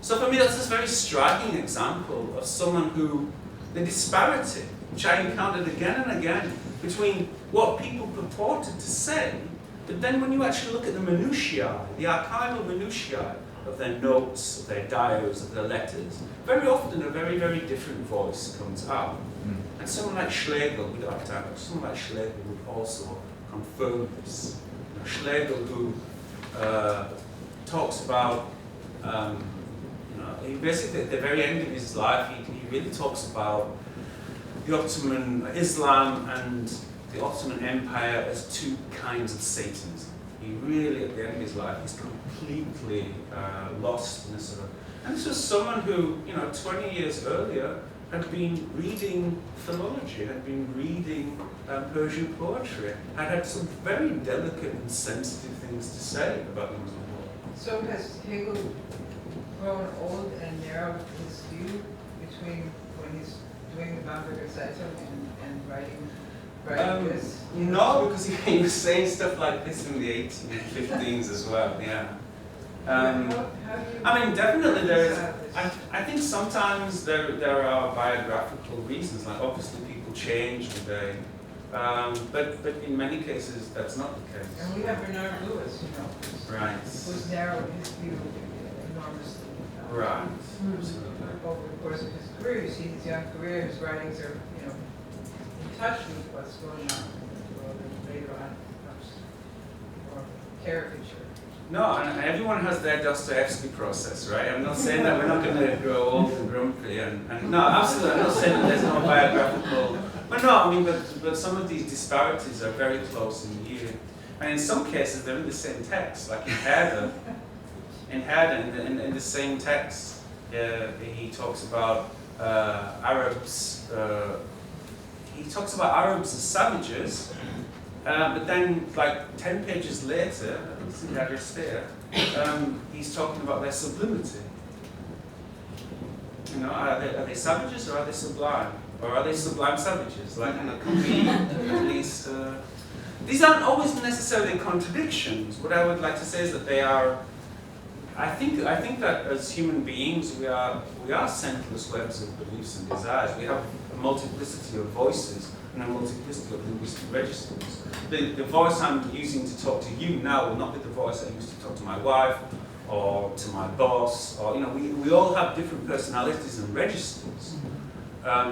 So for me that's a very striking example of someone who, the disparity, which I encountered again and again, between what people purported to say, but then when you actually look at the minutiae, the archival minutiae of their notes, of their diaries, of their letters, very often a very, very different voice comes out. And someone like Schlegel, we don't have time, but someone like Schlegel would also confirm this. You know, Schlegel, who talks about, he basically at the very end of his life, he really talks about the Ottoman Islam and the Ottoman Empire as two kinds of Satanism. He really, at the end of his life, is completely lost in a sort of. And this was someone who, 20 years earlier, had been reading philology, had been reading Persian poetry, had some very delicate and sensitive things to say about the Muslim world. So has Hegel grown old and narrowed his view between when he's doing the Bamberger Zeitung and writing this? No, because he was saying stuff like this in the 1815s as well, yeah. How do you I mean, definitely there is. decide this? I think sometimes there are biographical reasons, like obviously people change today, but in many cases that's not the case. And we have Bernard Lewis, Right. who's narrowed his view enormously. Right. Absolutely. Over the course of his career, you see his young career, his writings are, in touch with what's going on in the world, and later on becomes more caricature. No, and everyone has their Dostoevsky process, right? I'm not saying that we're not going to grow old and grumpy, and no, absolutely, I'm not saying that there's no biographical, but no, I mean, but some of these disparities are very close in year, and in some cases they're in the same text, like in Herder, in the same text, he talks about Arabs, he talks about Arabs as savages, but then, like 10 pages later, I think it's in the address there, he's talking about their sublimity. Are they savages or are they sublime? Or are they sublime savages? Like, can we at least... These aren't always necessarily contradictions. What I would like to say is that they are... I think that as human beings, we are senseless webs of beliefs and desires. We have a multiplicity of voices and a multiplicity of linguistic registers. The voice I'm using to talk to you now will not be the voice I used to talk to my wife or to my boss. Or we all have different personalities and registers.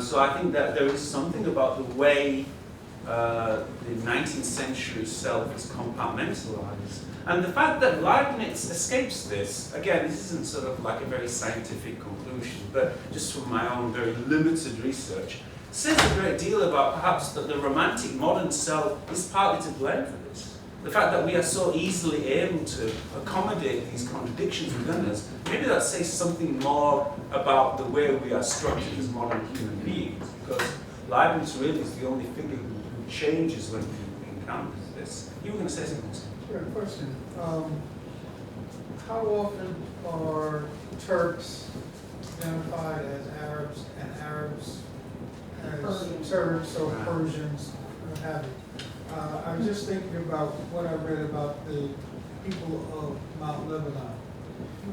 So I think that there is something about the way the 19th century self is compartmentalized. And the fact that Leibniz escapes this, again, this isn't sort of like a very scientific conclusion, but just from my own very limited research, says a great deal about perhaps that the romantic modern self is partly to blame for this. the fact that we are so easily able to accommodate these contradictions within us, maybe that says something more about the way we are structured as modern human beings, because Leibniz really is the only figure who changes when he encounters this. You were going to say something? Sure, question. How often are Turks identified as Arabs and Arabs as Turks or Persians, what have you? I was just thinking about what I read about the people of Mount Lebanon.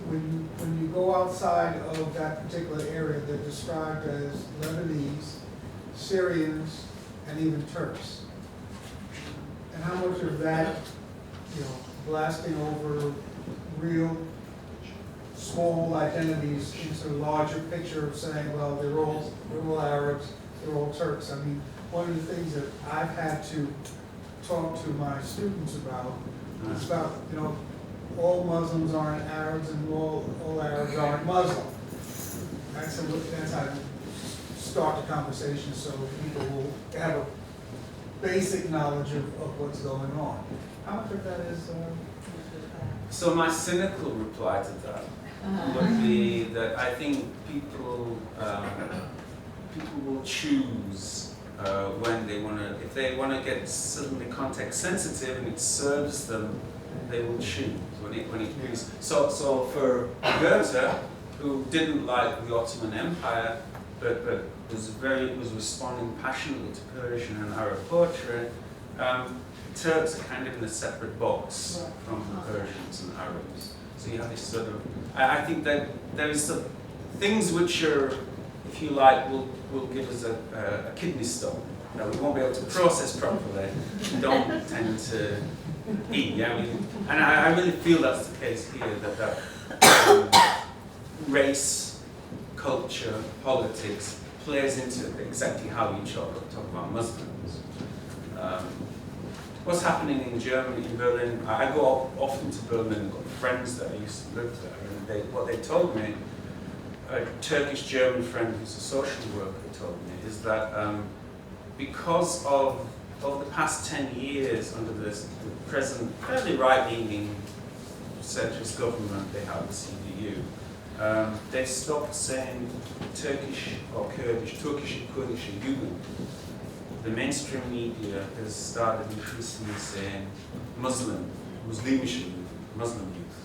When you go outside of that particular area, they're described as Lebanese, Syrians, and even Turks. And how much of that, blasting over real small identities into a larger picture of saying, well, they're all Arabs, they're all Turks. I mean, one of the things that I've had to talk to my students about is about, all Muslims aren't Arabs and all Arabs aren't Muslim. That's how to start the conversation so people will have a basic knowledge of what's going on. How much of that is... So my cynical reply to that would be that I think people will choose when they want to, if they want to get suddenly context sensitive and it serves them, they will choose when it brings. So for Goethe, who didn't like the Ottoman Empire, but was responding passionately to Persian and Arab poetry, Turks are kind of in a separate box from the Persians and Arabs. So you have this sort of, I think that there is some things which are, if you like, will give us a kidney stone that we won't be able to process properly. We don't tend to eat. Yeah, and I really feel that's the case here. That race, culture, politics plays into exactly how you talk about Muslims. What's happening in Germany, in Berlin? I go often to Berlin. I've got friends that I used to live there, and what they told me, a Turkish-German friend who's a social worker told me, is that because of the past 10 years under the present fairly right-leaning centrist government they have, the CDU, they stopped saying Turkish or Kurdish, Turkish and Kurdish and Jugend. The mainstream media has started increasingly saying Muslimische youth, Muslim youth.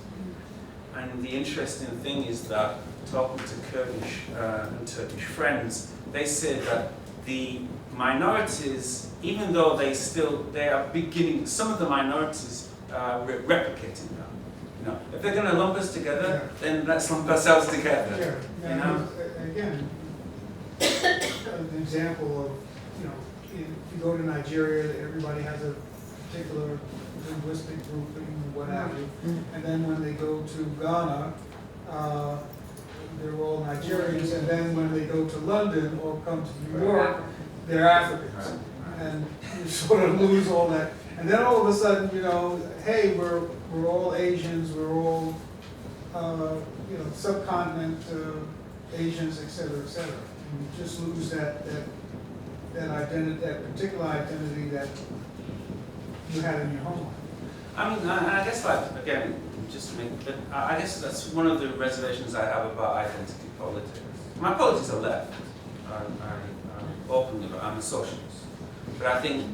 And the interesting thing is that talking to Kurdish and Turkish friends, they say that the minorities, even though they are beginning, some of the minorities are replicating that. If they're going to lump us together, then let's lump ourselves together. Yeah. Again, an example of, if you go to Nigeria, everybody has a particular linguistic grouping, what have you. And then when they go to Ghana, they're all Nigerians, and then when they go to London or come to New York, they're Africans. And you sort of lose all that. And then all of a sudden, hey, we're all Asians, we're all, subcontinent Asians, et cetera, et cetera. And you just lose that identity, that particular identity that you had in your home. I mean, I guess, again, just to make, I guess that's one of the reservations I have about identity politics. My politics are left. I openly, I'm a socialist. But I think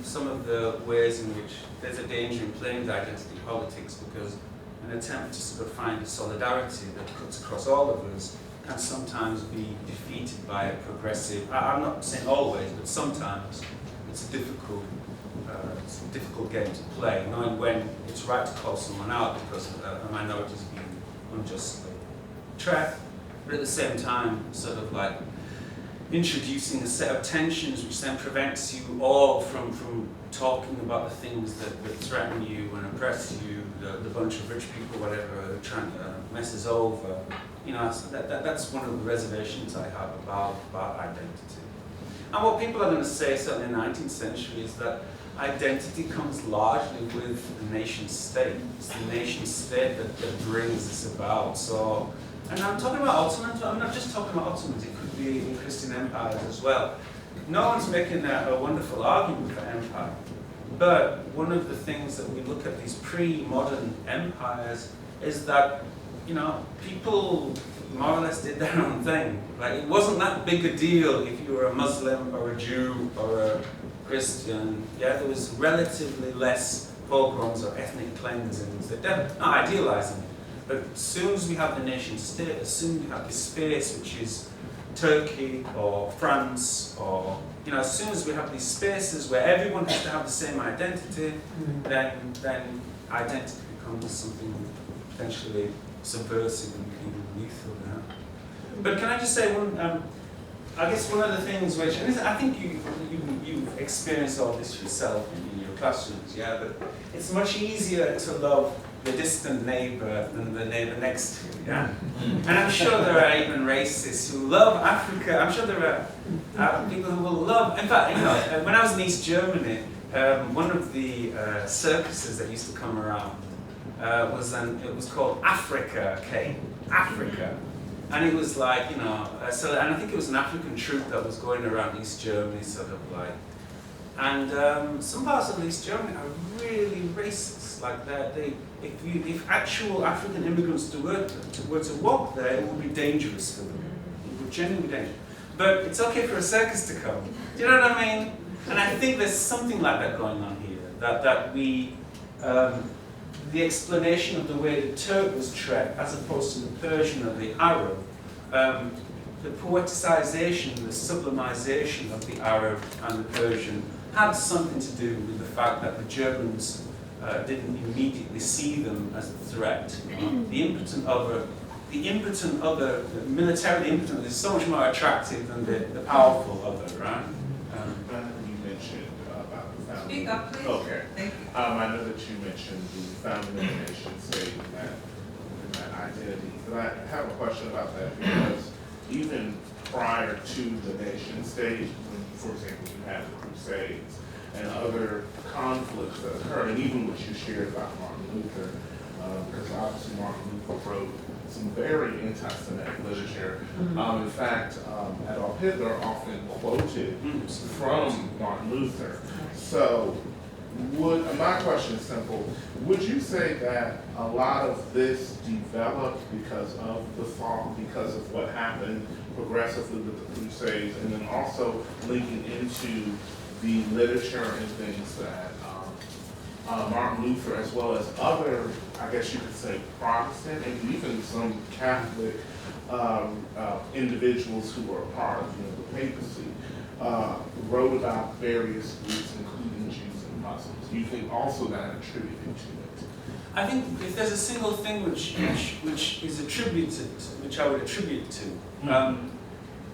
some of the ways in which there's a danger in playing with identity politics, because an attempt to sort of find a solidarity that cuts across all of us can sometimes be defeated by a progressive, I'm not saying always, but sometimes it's a difficult game to play, knowing when it's right to call someone out because a minority is being unjustly trapped, but at the same time, sort of like introducing a set of tensions which then prevents you all from talking about the things that threaten you and oppress you, the bunch of rich people, whatever, who are trying to mess us over. That's one of the reservations I have about identity. And what people are going to say, certainly in the 19th century, is that identity comes largely with the nation state. It's the nation state that brings this about. So, and I'm talking about Ottomans, I'm not just talking about Ottomans, it could be in Christian empires as well. No one's making a wonderful argument for empire. But one of the things that we look at these pre-modern empires is that, you know, people more or less did their own thing. Like, it wasn't that big a deal if you were a Muslim or a Jew or a Christian. Yeah, there was relatively less pogroms or ethnic cleansings. They're not idealizing it. But as soon as we have the nation state, as soon as we have this space, which is Turkey or France, or, you know, as soon as we have these spaces where everyone has to have the same identity, then identity becomes something potentially subversive and even lethal. Yeah? But can I just say I guess one of the things which, and I think you've experienced all this yourself in your classrooms, yeah, but it's much easier to love the distant neighbor than the neighbor next to you, yeah? And I'm sure there are even racists who love Africa. I'm sure there are people who will love, in fact, you know, when I was in East Germany, one of the circuses that used to come around it was called Africa Came, Africa. And it was like, you know, and I think it was an African troupe that was going around East Germany, sort of like, and some parts of East Germany are really racist. Like that, if actual African immigrants were to walk there, it would be dangerous for them. It would genuinely be dangerous. But it's okay for a circus to come. Do you know what I mean? And I think there's something like that going on here. That we, the explanation of the way the Turk was treated, as opposed to the Persian or the Arab, the poeticization, the sublimization of the Arab and the Persian had something to do with the fact that the Germans didn't immediately see them as a threat. The impotent other, militarily impotent, is so much more attractive than the powerful other, right? You mentioned about the founding. Speak up, please. Okay. Thank you. I know that you mentioned the founding of the nation state and that identity, but I have a question about that because even prior to the nation state, when, for example, you had the Crusades and other conflicts that occurred, and even what you shared about Martin Luther, because obviously Martin Luther wrote some very anti-Semitic literature. In fact, Adolf Hitler often quoted from Martin Luther. So, my question is simple. Would you say that a lot of this developed because of the fall, because of what happened progressively with the Crusades, and then also linking into the literature and things that Martin Luther, as well as other, I guess you could say, Protestant and even some Catholic individuals who were a part of the papacy, wrote about various groups, including Jews and Muslims? Do you think also that attributed to it? I think if there's a single thing which is attributed, which I would attribute to,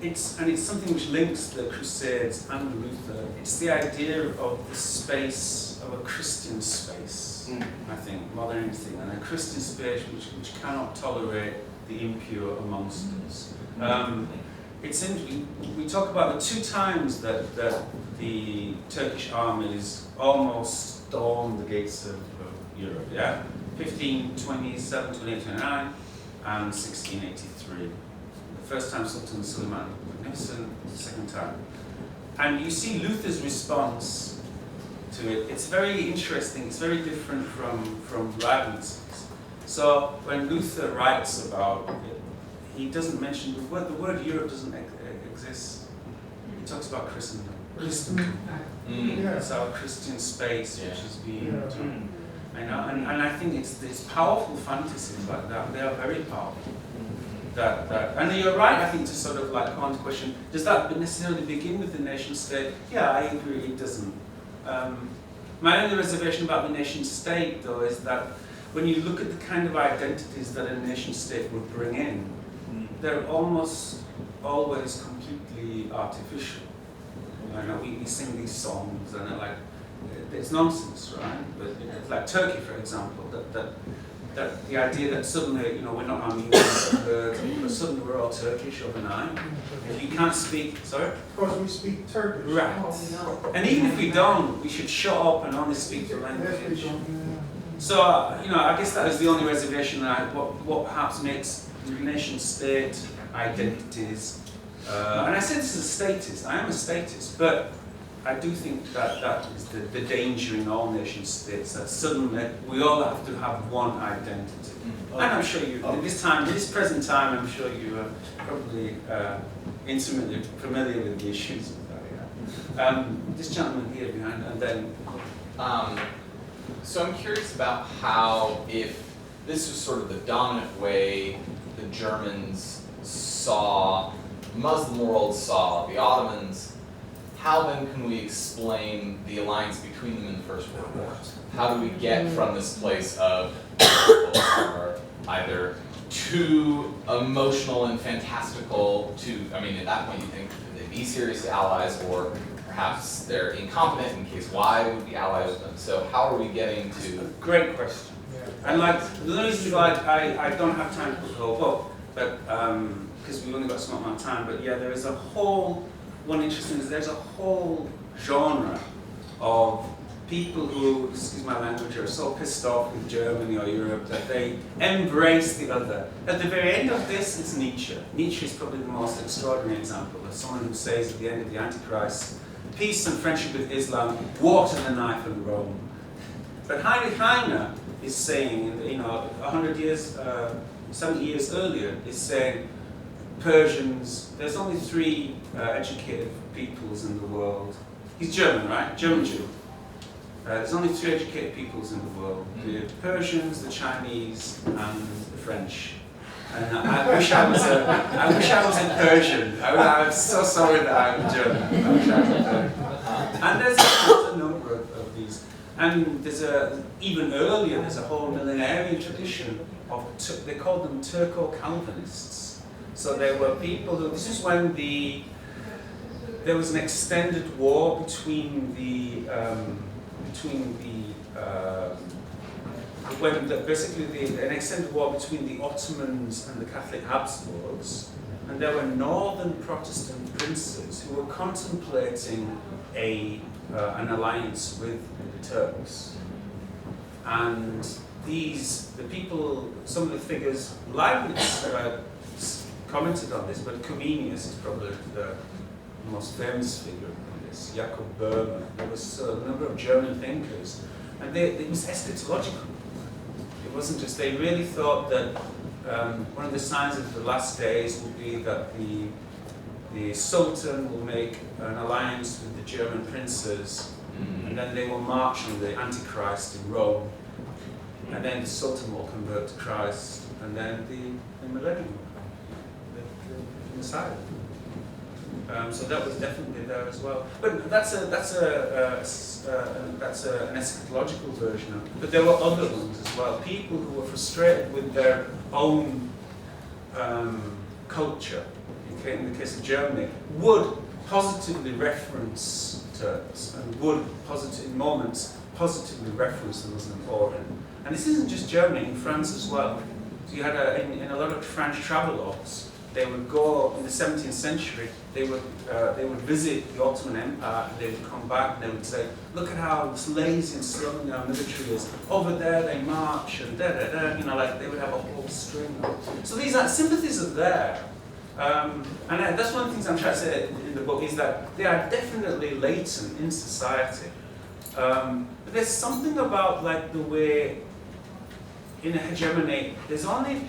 it's something which links the Crusades and Luther. It's the idea of the space, of a Christian space, I think, modernity, and a Christian space which cannot tolerate the impure amongst us. It's interesting, we talk about the two times that the Turkish armies almost stormed the gates of Europe, yeah? 1527, 2829, and 1683. The first time Sultan Suleiman, magnificent, the second time. And you see Luther's response to it. It's very interesting, it's very different from Leibniz's. So when Luther writes about it, he doesn't mention the word Europe doesn't exist. He talks about Christendom. It's our Christian space which is being I know, and I think it's powerful fantasies like that. They are very powerful. And you're right, I think, to sort of like on the question, does that necessarily begin with the nation state? Yeah, I agree, it doesn't. My only reservation about the nation state, though, is that when you look at the kind of identities that a nation state would bring in, they're almost always completely artificial. You know, we sing these songs and they're like, it's nonsense, right? But it's like Turkey, for example, that the idea that suddenly, you know, we're not Armenians, but suddenly we're all Turkish overnight. If you can't speak, sorry? Of course, we speak Turkish. Right. And even if we don't, we should shut up and only speak the language. So, you know, I guess that is the only reservation that what perhaps makes nation-state identities, and I say this as a statist, I am a statist, but I do think that that is the danger in all nation states, that suddenly we all have to have one identity. And I'm sure you, at this present time, I'm sure you are probably intimately familiar with the issues of that. Yeah. This gentleman here behind, and then. So I'm curious about how, if this was sort of the dominant way the Germans saw, the Muslim world saw the Ottomans, how then can we explain the alliance between them in the First World War? How do we get from this place of are either too emotional and fantastical to, I mean, at that point you think, could they be serious allies, or perhaps they're incompetent in case why would be allies with them? So how are we getting to... Great question. And like, the only reason I don't have time to put the whole book, but because we've only got a small amount of time, but yeah, there is a whole, one interesting is there's a whole genre of people who, excuse my language, are so pissed off with Germany or Europe that they embrace the other. At the very end of this is Nietzsche. Nietzsche is probably the most extraordinary example of someone who says at the end of the Antichrist, peace and friendship with Islam, water the knife and Rome. But Heinrich Heine is saying, 100 years, 70 years earlier, is saying Persians, there's only 3 educated peoples in the world. He's German, right? German Jew. There's only 3 educated peoples in the world: the Persians, the Chinese, and the French. And I wish I was a Persian. I'm so sorry that I'm German. I wish I was a Persian. And there's a number of these. And there's even earlier, there's a whole millenarian tradition of, they called them Turco-Calvinists. So there were people who, this is when there was an extended war between an extended war between the Ottomans and the Catholic Habsburgs, and there were northern Protestant princes who were contemplating an alliance with the Turks. And some of the figures, Leibniz commented on this, but Comenius is probably the most famous figure on this, Jakob Böhme. There was a number of German thinkers, and it was eschatological. It wasn't just, they really thought that one of the signs of the last days would be that the Sultan will make an alliance with the German princes, and then they will march on the Antichrist in Rome, and then the Sultan will convert to Christ, and then the millennium, the Messiah. So that was definitely there as well. But that's an eschatological version of it. But there were other ones as well. People who were frustrated with their own culture, in the case of Germany, would positively reference Turks and would, in moments, positively reference the Muslim origin. And this isn't just Germany, in France as well. So you had in a lot of French travelogues, they would go in the 17th century. They would visit the Ottoman Empire, and they would come back and they would say, "Look at how lazy and slow our military is. Over there they march and da da da." Like they would have a whole string of. So these sympathies are there, and that's one of the things I'm trying to say in the book is that they are definitely latent in society. But there's something about like the way in a hegemony, there's only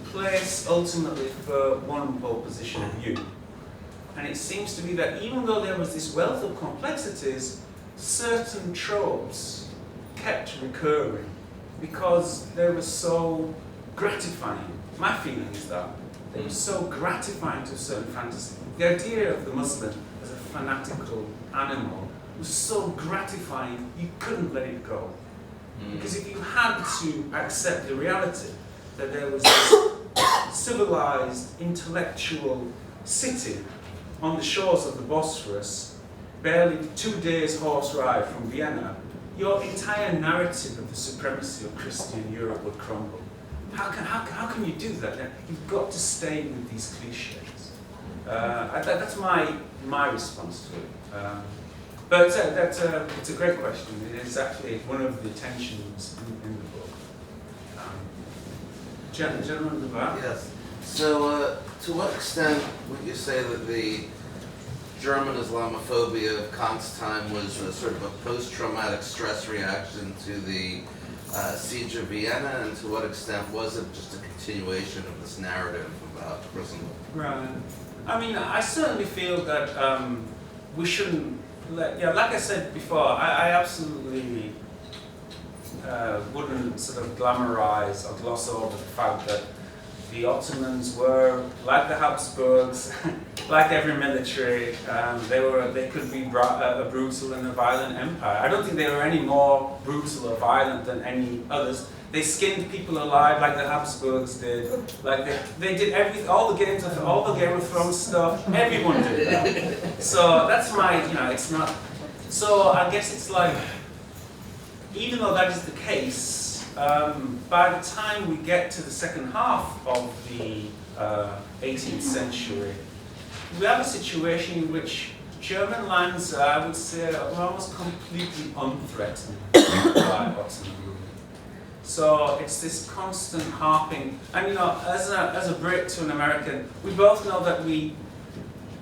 place ultimately for one pole position of view. And it seems to be that even though there was this wealth of complexities, certain tropes kept recurring because they were so gratifying. My feeling is that they were so gratifying to a certain fantasy. The idea of the Muslim as a fanatical animal was so gratifying you couldn't let it go. Because if you had to accept the reality that there was this civilized, intellectual city on the shores of the Bosphorus, barely 2 days horse ride from Vienna, your entire narrative of the supremacy of Christian Europe would crumble. How can you do that? You've got to stay with these cliches. That's my response to it. But it's a great question. It is actually one of the tensions in the book. Gentleman in the back? Yes. So, to what extent would you say that the German Islamophobia of Kant's time was a sort of a post-traumatic stress reaction to the siege of Vienna, and to what extent was it just a continuation of this narrative about Christendom? Right. I mean, I certainly feel that we shouldn't let, yeah, like I said before, I absolutely wouldn't sort of glamorize or gloss over the fact that the Ottomans were, like the Habsburgs, like every military, they could be a brutal and a violent empire. I don't think they were any more brutal or violent than any others. They skinned people alive like the Habsburgs did. Like they did everything, all the Game of Thrones stuff. Everyone did that. So that's my, it's not. So I guess it's like, even though that is the case, by the time we get to the second half of the 18th century, we have a situation in which German lands, I would say, are almost completely unthreatened by Ottoman rule. So it's this constant harping, and as a Brit to an American, we both know that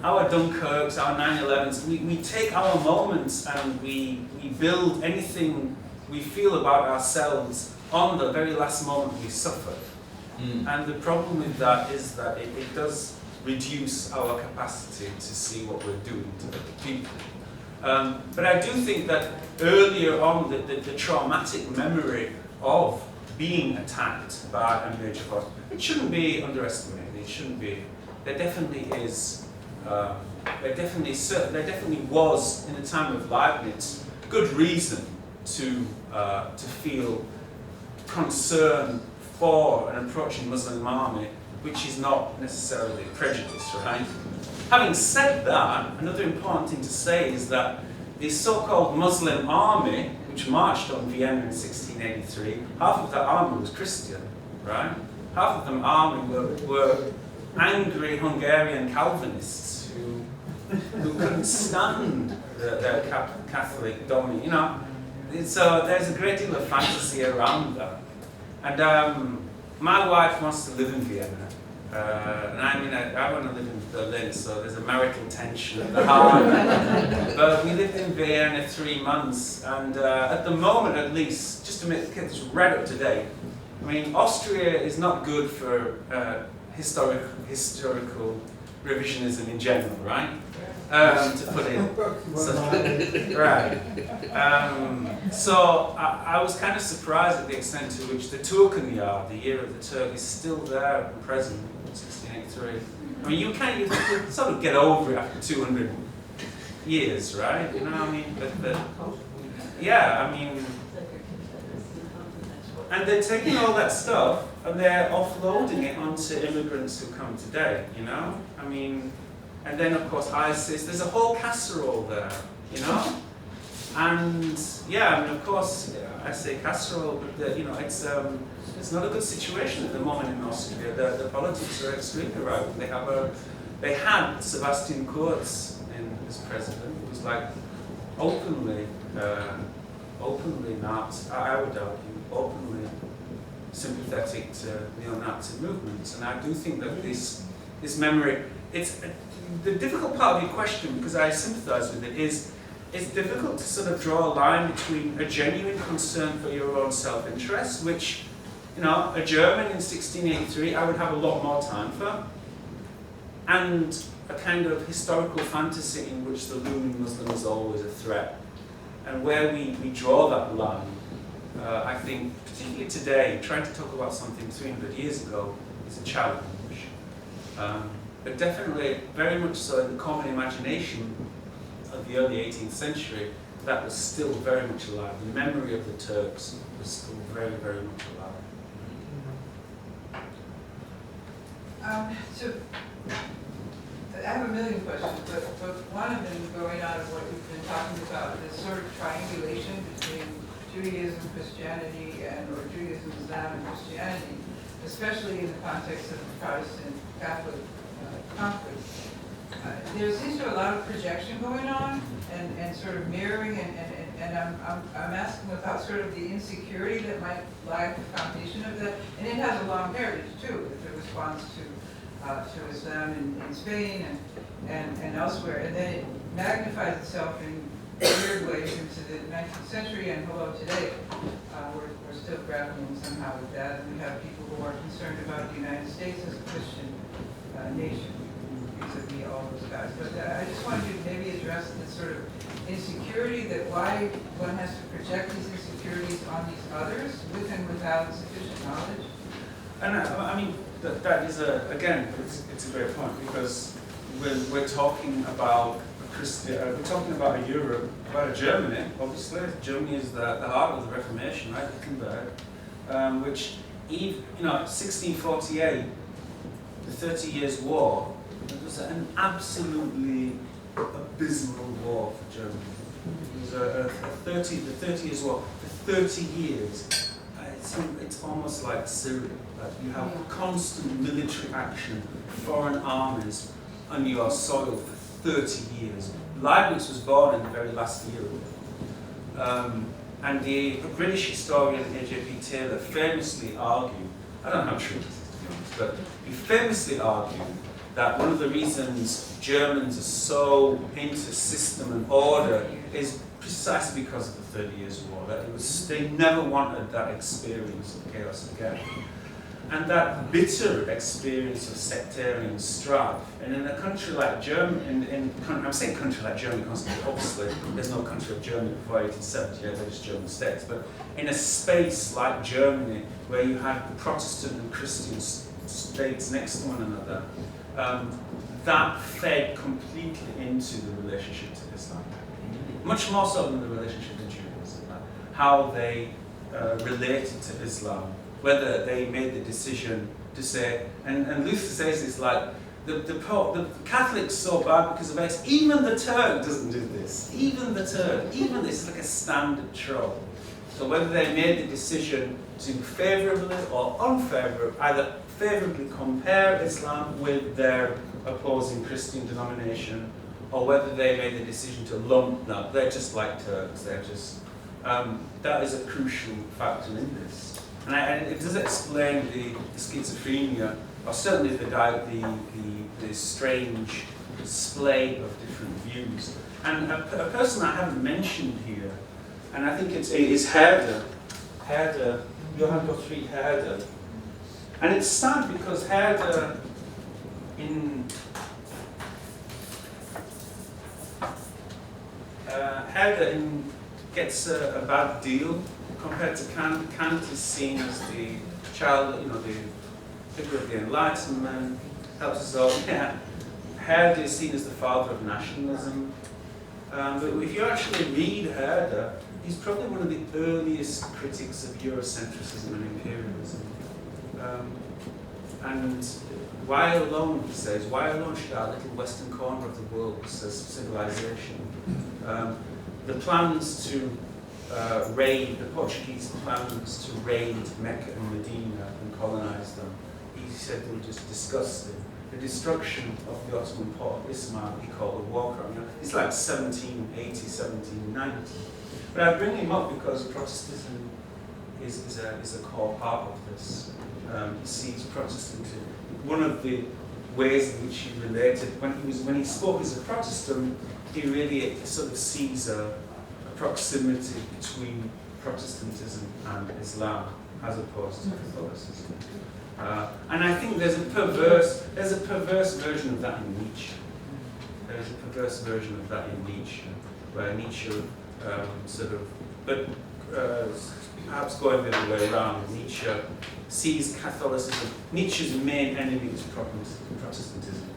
our Dunkirks, our 9/11s, we take our moments and we build anything we feel about ourselves on the very last moment we suffered. And the problem with that is that it does reduce our capacity to see what we're doing to other people. But I do think that earlier on, the traumatic memory of being attacked by a major force, it shouldn't be underestimated. It shouldn't be. There definitely is. There definitely was, in the time of Leibniz, good reason to feel concern for an approaching Muslim army, which is not necessarily prejudice, right? Having said that, another important thing to say is that the so-called Muslim army, which marched on Vienna in 1683, half of that army was Christian, right? Half of them army were angry Hungarian Calvinists who couldn't stand their Catholic dominant, So there's a great deal of fantasy around that. And my wife wants to live in Vienna. And I want to live in Berlin, so there's a marital tension at the heart. But we lived in Vienna 3 months, and at the moment at least, just to make this right up to date, Austria is not good for historical revisionism in general, right? To put it. Right. So I was kind of surprised at the extent to which the Turkenjahr, the year of the Turk, is still there and present in 1683. You can sort of get over it after 200 years, right? And they're taking all that stuff and they're offloading it onto immigrants who come today, And then, of course, ISIS, there's a whole casserole there, And, of course, I say casserole, but, it's not a good situation at the moment in Austria. The politics are extremely rival. They had Sebastian Kurz as president. It was like openly Nazi, I would argue, openly sympathetic to neo-Nazi movements. And I do think that this memory, the difficult part of your question, because I sympathize with it, is it's difficult to sort of draw a line between a genuine concern for your own self-interest, which, a German in 1683 I would have a lot more time for, and a kind of historical fantasy in which the looming Muslim is always a threat. And where we draw that line, I think, particularly today, trying to talk about something 300 years ago is a challenge. But definitely, very much so in the common imagination of the early 18th century, that was still very much alive. The memory of the Turks was still very, very much alive. So, I have a million questions, but one of them going out of what you've been talking about, this sort of triangulation between Judaism, Christianity, or Judaism, Islam, and Christianity, especially in the context of the Protestant Catholic conflict. There seems to be a lot of projection going on and sort of mirroring, and I'm asking about sort of the insecurity that might lie at the foundation of that, and it has a long heritage too, with the response to to Islam in Spain and elsewhere, and then it magnifies itself in weird ways into the 19th century and hello today. We're still grappling somehow with that, and we have people who are concerned about the United States as a Christian nation, vis-a-vis all those guys. But I just wanted you to maybe address this sort of insecurity, that why one has to project these insecurities on these others with and without sufficient knowledge. And I mean, that is again, it's a great point, because we're talking about we're talking about a Europe, about a Germany, obviously. Germany is the heart of the Reformation, right? Wittenberg, which, you know, 1648, the 30 Years' War, it was an absolutely abysmal war for Germany. It was the 30 Years' War. For 30 years, it's almost like Syria. Like you have constant military action, foreign armies on your soil for 30 years. Leibniz was born in the very last year of it. And the British historian A.J.P. Taylor famously argued, I don't know how true this is to be honest, but he famously argued that one of the reasons Germans are so into system and order is precisely because of the 30 Years' War. That they never wanted that experience of chaos again. And that bitter experience of sectarian strife, and in a country like Germany, I'm saying country like Germany because obviously there's no country of Germany before 1878, they're just German states, but in a space like Germany where you had the Protestant and Christian states next to one another, that fed completely into the relationship to Islam. Much more so than the relationship to Judaism, how they related to Islam. Whether they made the decision to say, and Luther says this, like, the Catholics so bad because of X, even the Turk doesn't do this. Even the Turk, even this is like a standard trope. So whether they made the decision to favourably or unfavourably, either favourably compare Islam with their opposing Christian denomination, or whether they made the decision to lump, no, they're just like Turks, they're just, that is a crucial factor in this. And it does explain the schizophrenia, or certainly the strange display of different views. And a person I haven't mentioned here, and I think is Herder, Johann Gottfried Herder. And it's sad because Herder gets a bad deal compared to Kant. Kant is seen as the child, the figure of the Enlightenment, helps us all. Yeah. Herder is seen as the father of nationalism. But if you actually read Herder, he's probably one of the earliest critics of Eurocentrism and imperialism. And why alone, he says, why alone should our little western corner of the world possess civilization? The plans to raid, the Portuguese plans to raid Mecca and Medina and colonize them, he said they were just disgusting. The destruction of the Ottoman port of Ismail, he called a war crime. It's like 1780, 1790. But I bring him up because Protestantism is a core part of this. He sees Protestantism. One of the ways in which he related, when he spoke as a Protestant, he really sort of sees a proximity between Protestantism and Islam as opposed to Catholicism. And I think there's a perverse version of that in Nietzsche. There's a perverse version of that in Nietzsche, where Nietzsche perhaps going the other way around, Nietzsche sees Catholicism. Nietzsche's main enemy is Protestantism.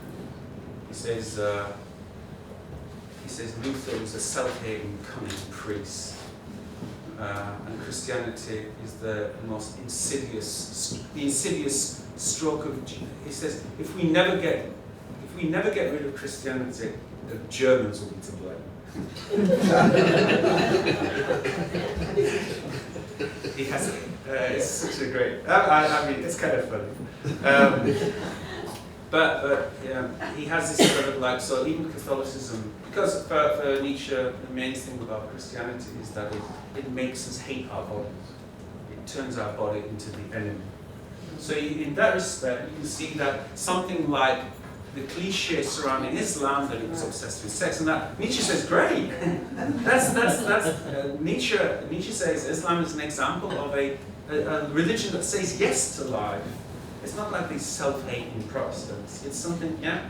He says Luther was a self-hating, cunning priest. And Christianity is the most insidious stroke of. He says, if we never get rid of Christianity, the Germans will be to blame. He has. It's such a great. I mean, it's kind of funny. But he has this sort of like, so even Catholicism, because for Nietzsche, the main thing about Christianity is that it makes us hate our bodies. It turns our body into the enemy. So in that respect, you can see that something like the cliche surrounding Islam, that it was obsessed with sex, and that Nietzsche says, great. Nietzsche says Islam is an example of a religion that says yes to life. It's not like these self-hating Protestants. It's something, yeah.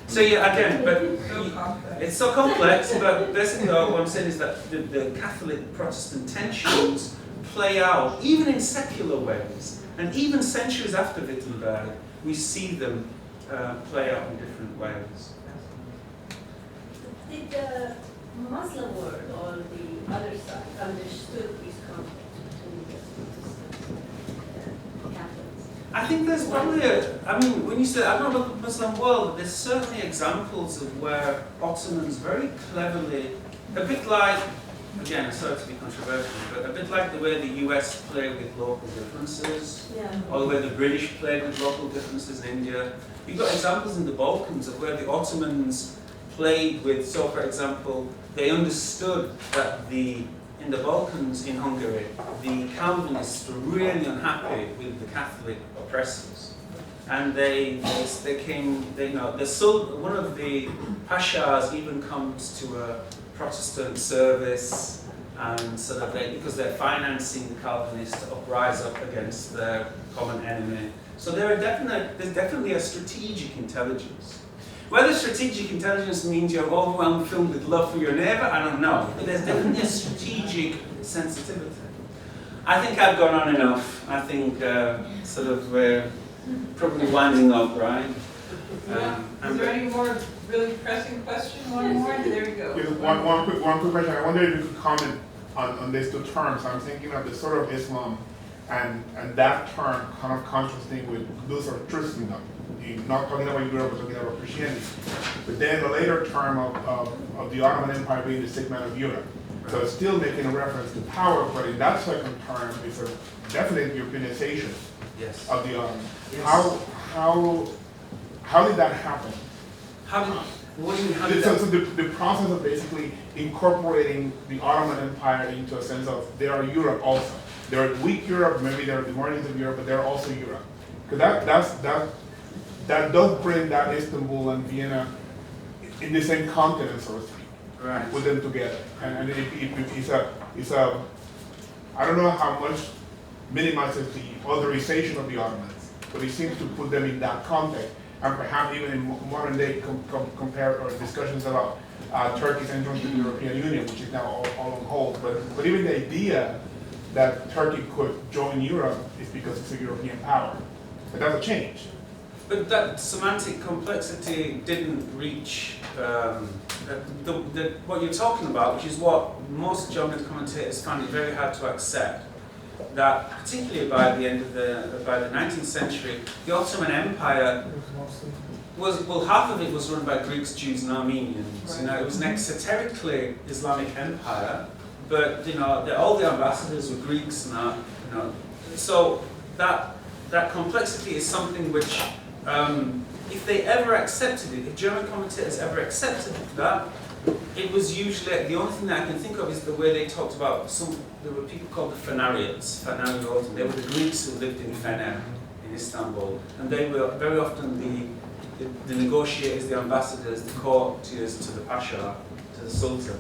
So yeah, again, but it's so complex. But basically, what I'm saying is that the Catholic-Protestant tensions play out even in secular ways, and even centuries after Wittenberg, we see them play out in different ways. Did the Muslim world or the other side understood these conflicts between the Protestants and Catholics? I think there's probably when you say, I don't know about the Muslim world, but there's certainly examples of where Ottomans very cleverly, a bit like, again, sorry to be controversial, but a bit like the way the US played with local differences, or the way the British played with local differences in India. You've got examples in the Balkans of where the Ottomans played with, so for example, they understood that in the Balkans, in Hungary, the Calvinists were really unhappy with the Catholic oppressors. And one of the pashas even comes to a Protestant service, and so that because they're financing the Calvinists to rise up against their common enemy. So there's definitely a strategic intelligence. Whether strategic intelligence means you're overwhelmed, filled with love for your neighbor, I don't know. But there's definitely a strategic sensitivity. I think I've gone on enough. I think we're probably winding up, right? Is there any more really pressing question? One more? There you go. Yeah, one quick question. I wonder if you could comment on these two terms. I'm thinking of the sort of Islam and that term kind of contrasting with Luther Christendom. Not talking about Europe, but talking about Christianity. But then the later term of the Ottoman Empire being the segment of Europe. So it's still making a reference to power, but in that second term, it's a definite Europeanization of the Ottoman. Yes. How did that happen? What do you mean? So the process of basically incorporating the Ottoman Empire into a sense of they are Europe also. They're weak Europe, maybe they're the modernities of Europe, but they're also Europe. Because that does bring that Istanbul and Vienna in the same continent, so to speak, right. Put them together. And it's a I don't know how much minimizes the otherization of the Ottomans, but it seems to put them in that context. And perhaps even in modern day compare or discussions about Turkey's entrance to the European Union, which is now all on hold. But even the idea that Turkey could join Europe is because it's a European power. But that's a change. But that semantic complexity didn't reach what you're talking about, which is what most German commentators found it very hard to accept. That particularly by the 19th century, the Ottoman Empire half of it was run by Greeks, Jews, and Armenians. You know, it was an exoterically Islamic empire, but all the ambassadors were Greeks, and so that complexity is something which, if they ever accepted it, if German commentators ever accepted that, it was usually, the only thing that I can think of is the way they talked about there were people called the Fenarians. They were the Greeks who lived in Fener, in Istanbul, and they were very often the negotiators, the ambassadors, the courtiers to the Pasha, to the Sultan.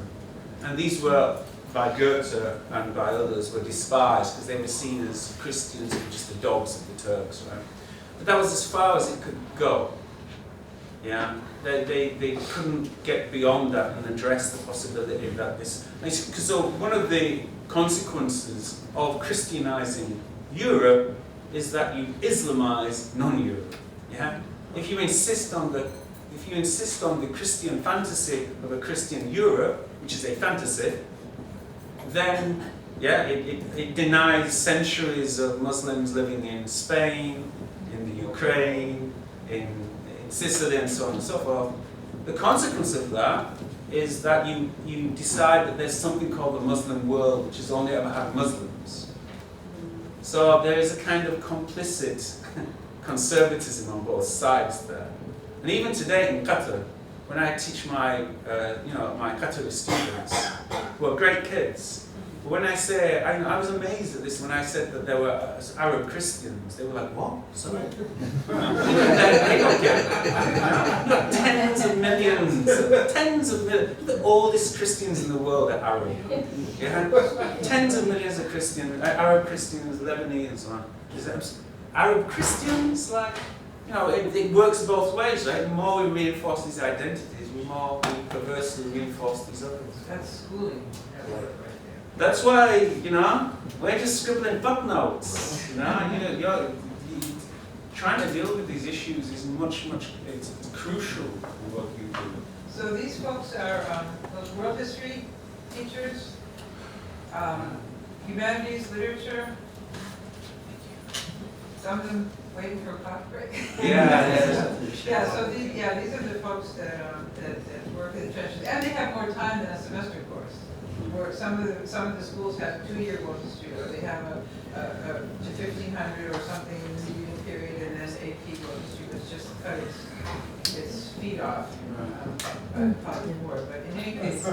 And these were, by Goethe and by others, were despised because they were seen as Christians and just the dogs of the Turks, right? But that was as far as it could go. Yeah, they couldn't get beyond that and address the possibility that so one of the consequences of Christianizing Europe is that you Islamize non-Europe. Yeah, if you insist on the Christian fantasy of a Christian Europe, which is a fantasy, then it denies centuries of Muslims living in Spain, in the Ukraine, in Sicily, and so on and so forth. The consequence of that is that you decide that there's something called the Muslim world, which has only ever had Muslims. So there is a kind of complicit conservatism on both sides there. And even today in Qatar, when I teach my Qatari students, who are great kids, But when I say, I was amazed at this when I said that there were Arab Christians. They were like, what? Sorry. they don't get it. You've got tens of millions, all these Christians in the world are Arab. Yeah? Tens of millions of Christians, Arab Christians, Lebanese, and so on. Is that Arab Christians, like, you know, it works both ways, right? The more we reinforce these identities, the more we perversely reinforce these others. That's schooling. That's why, you know, we're just scribbling footnotes. You know, you're trying to deal with these issues is it's crucial in what you do. So these folks are those world history teachers, humanities, literature, some of them waiting for a coffee break. Yeah, so these are the folks that work in the trenches, and they have more time than a semester course. Where some of the schools have 2-year world history, or they have a to 1500 or something in the reading period, and then AP world history, which just cut its feet off. Probably more, but in any case.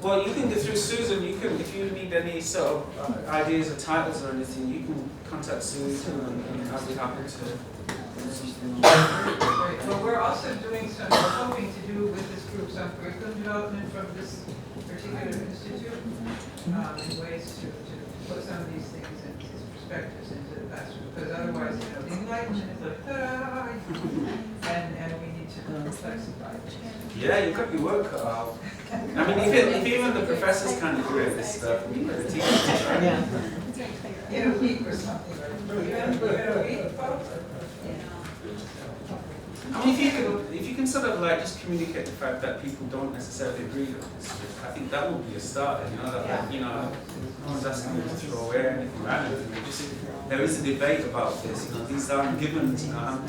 Well, you can go through Susan. You can, if you need any sort of ideas or titles or anything, you can contact Susan, and I'll be happy to. Right. Well, we're also doing we're hoping to do with this group some curriculum development from this particular institute, in ways to put some of these things and these perspectives into the classroom. Because otherwise, you know, the Enlightenment is like, ta-da, and we need to complexify it. Yeah, you've got your work cut out. I mean, if even the professors can't do this stuff, you know, the teachers try. Yeah. In a week or something, or even a week, folks. I mean, if you can sort of like just communicate the fact that people don't necessarily agree with this, I think that would be a start. You know, that like, you know, no one's asking you to throw away anything or anything. Just there is a debate about this. You know, these aren't givens. You know,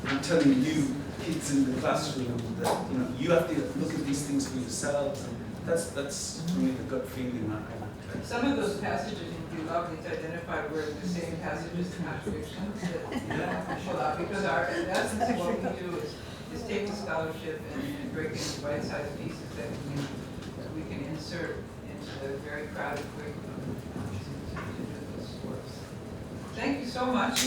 I'm telling you, kids in the classroom, that you know you have to look at these things for yourselves. And that's for me the gut feeling that I have. Some of those passages would be lovely to identify where the same passages and contradictions that you don't have to pull out, because in essence what we do is take the scholarship and break it into bite-sized pieces that we can insert into the very crowded curriculum to do those works. Thank you so much.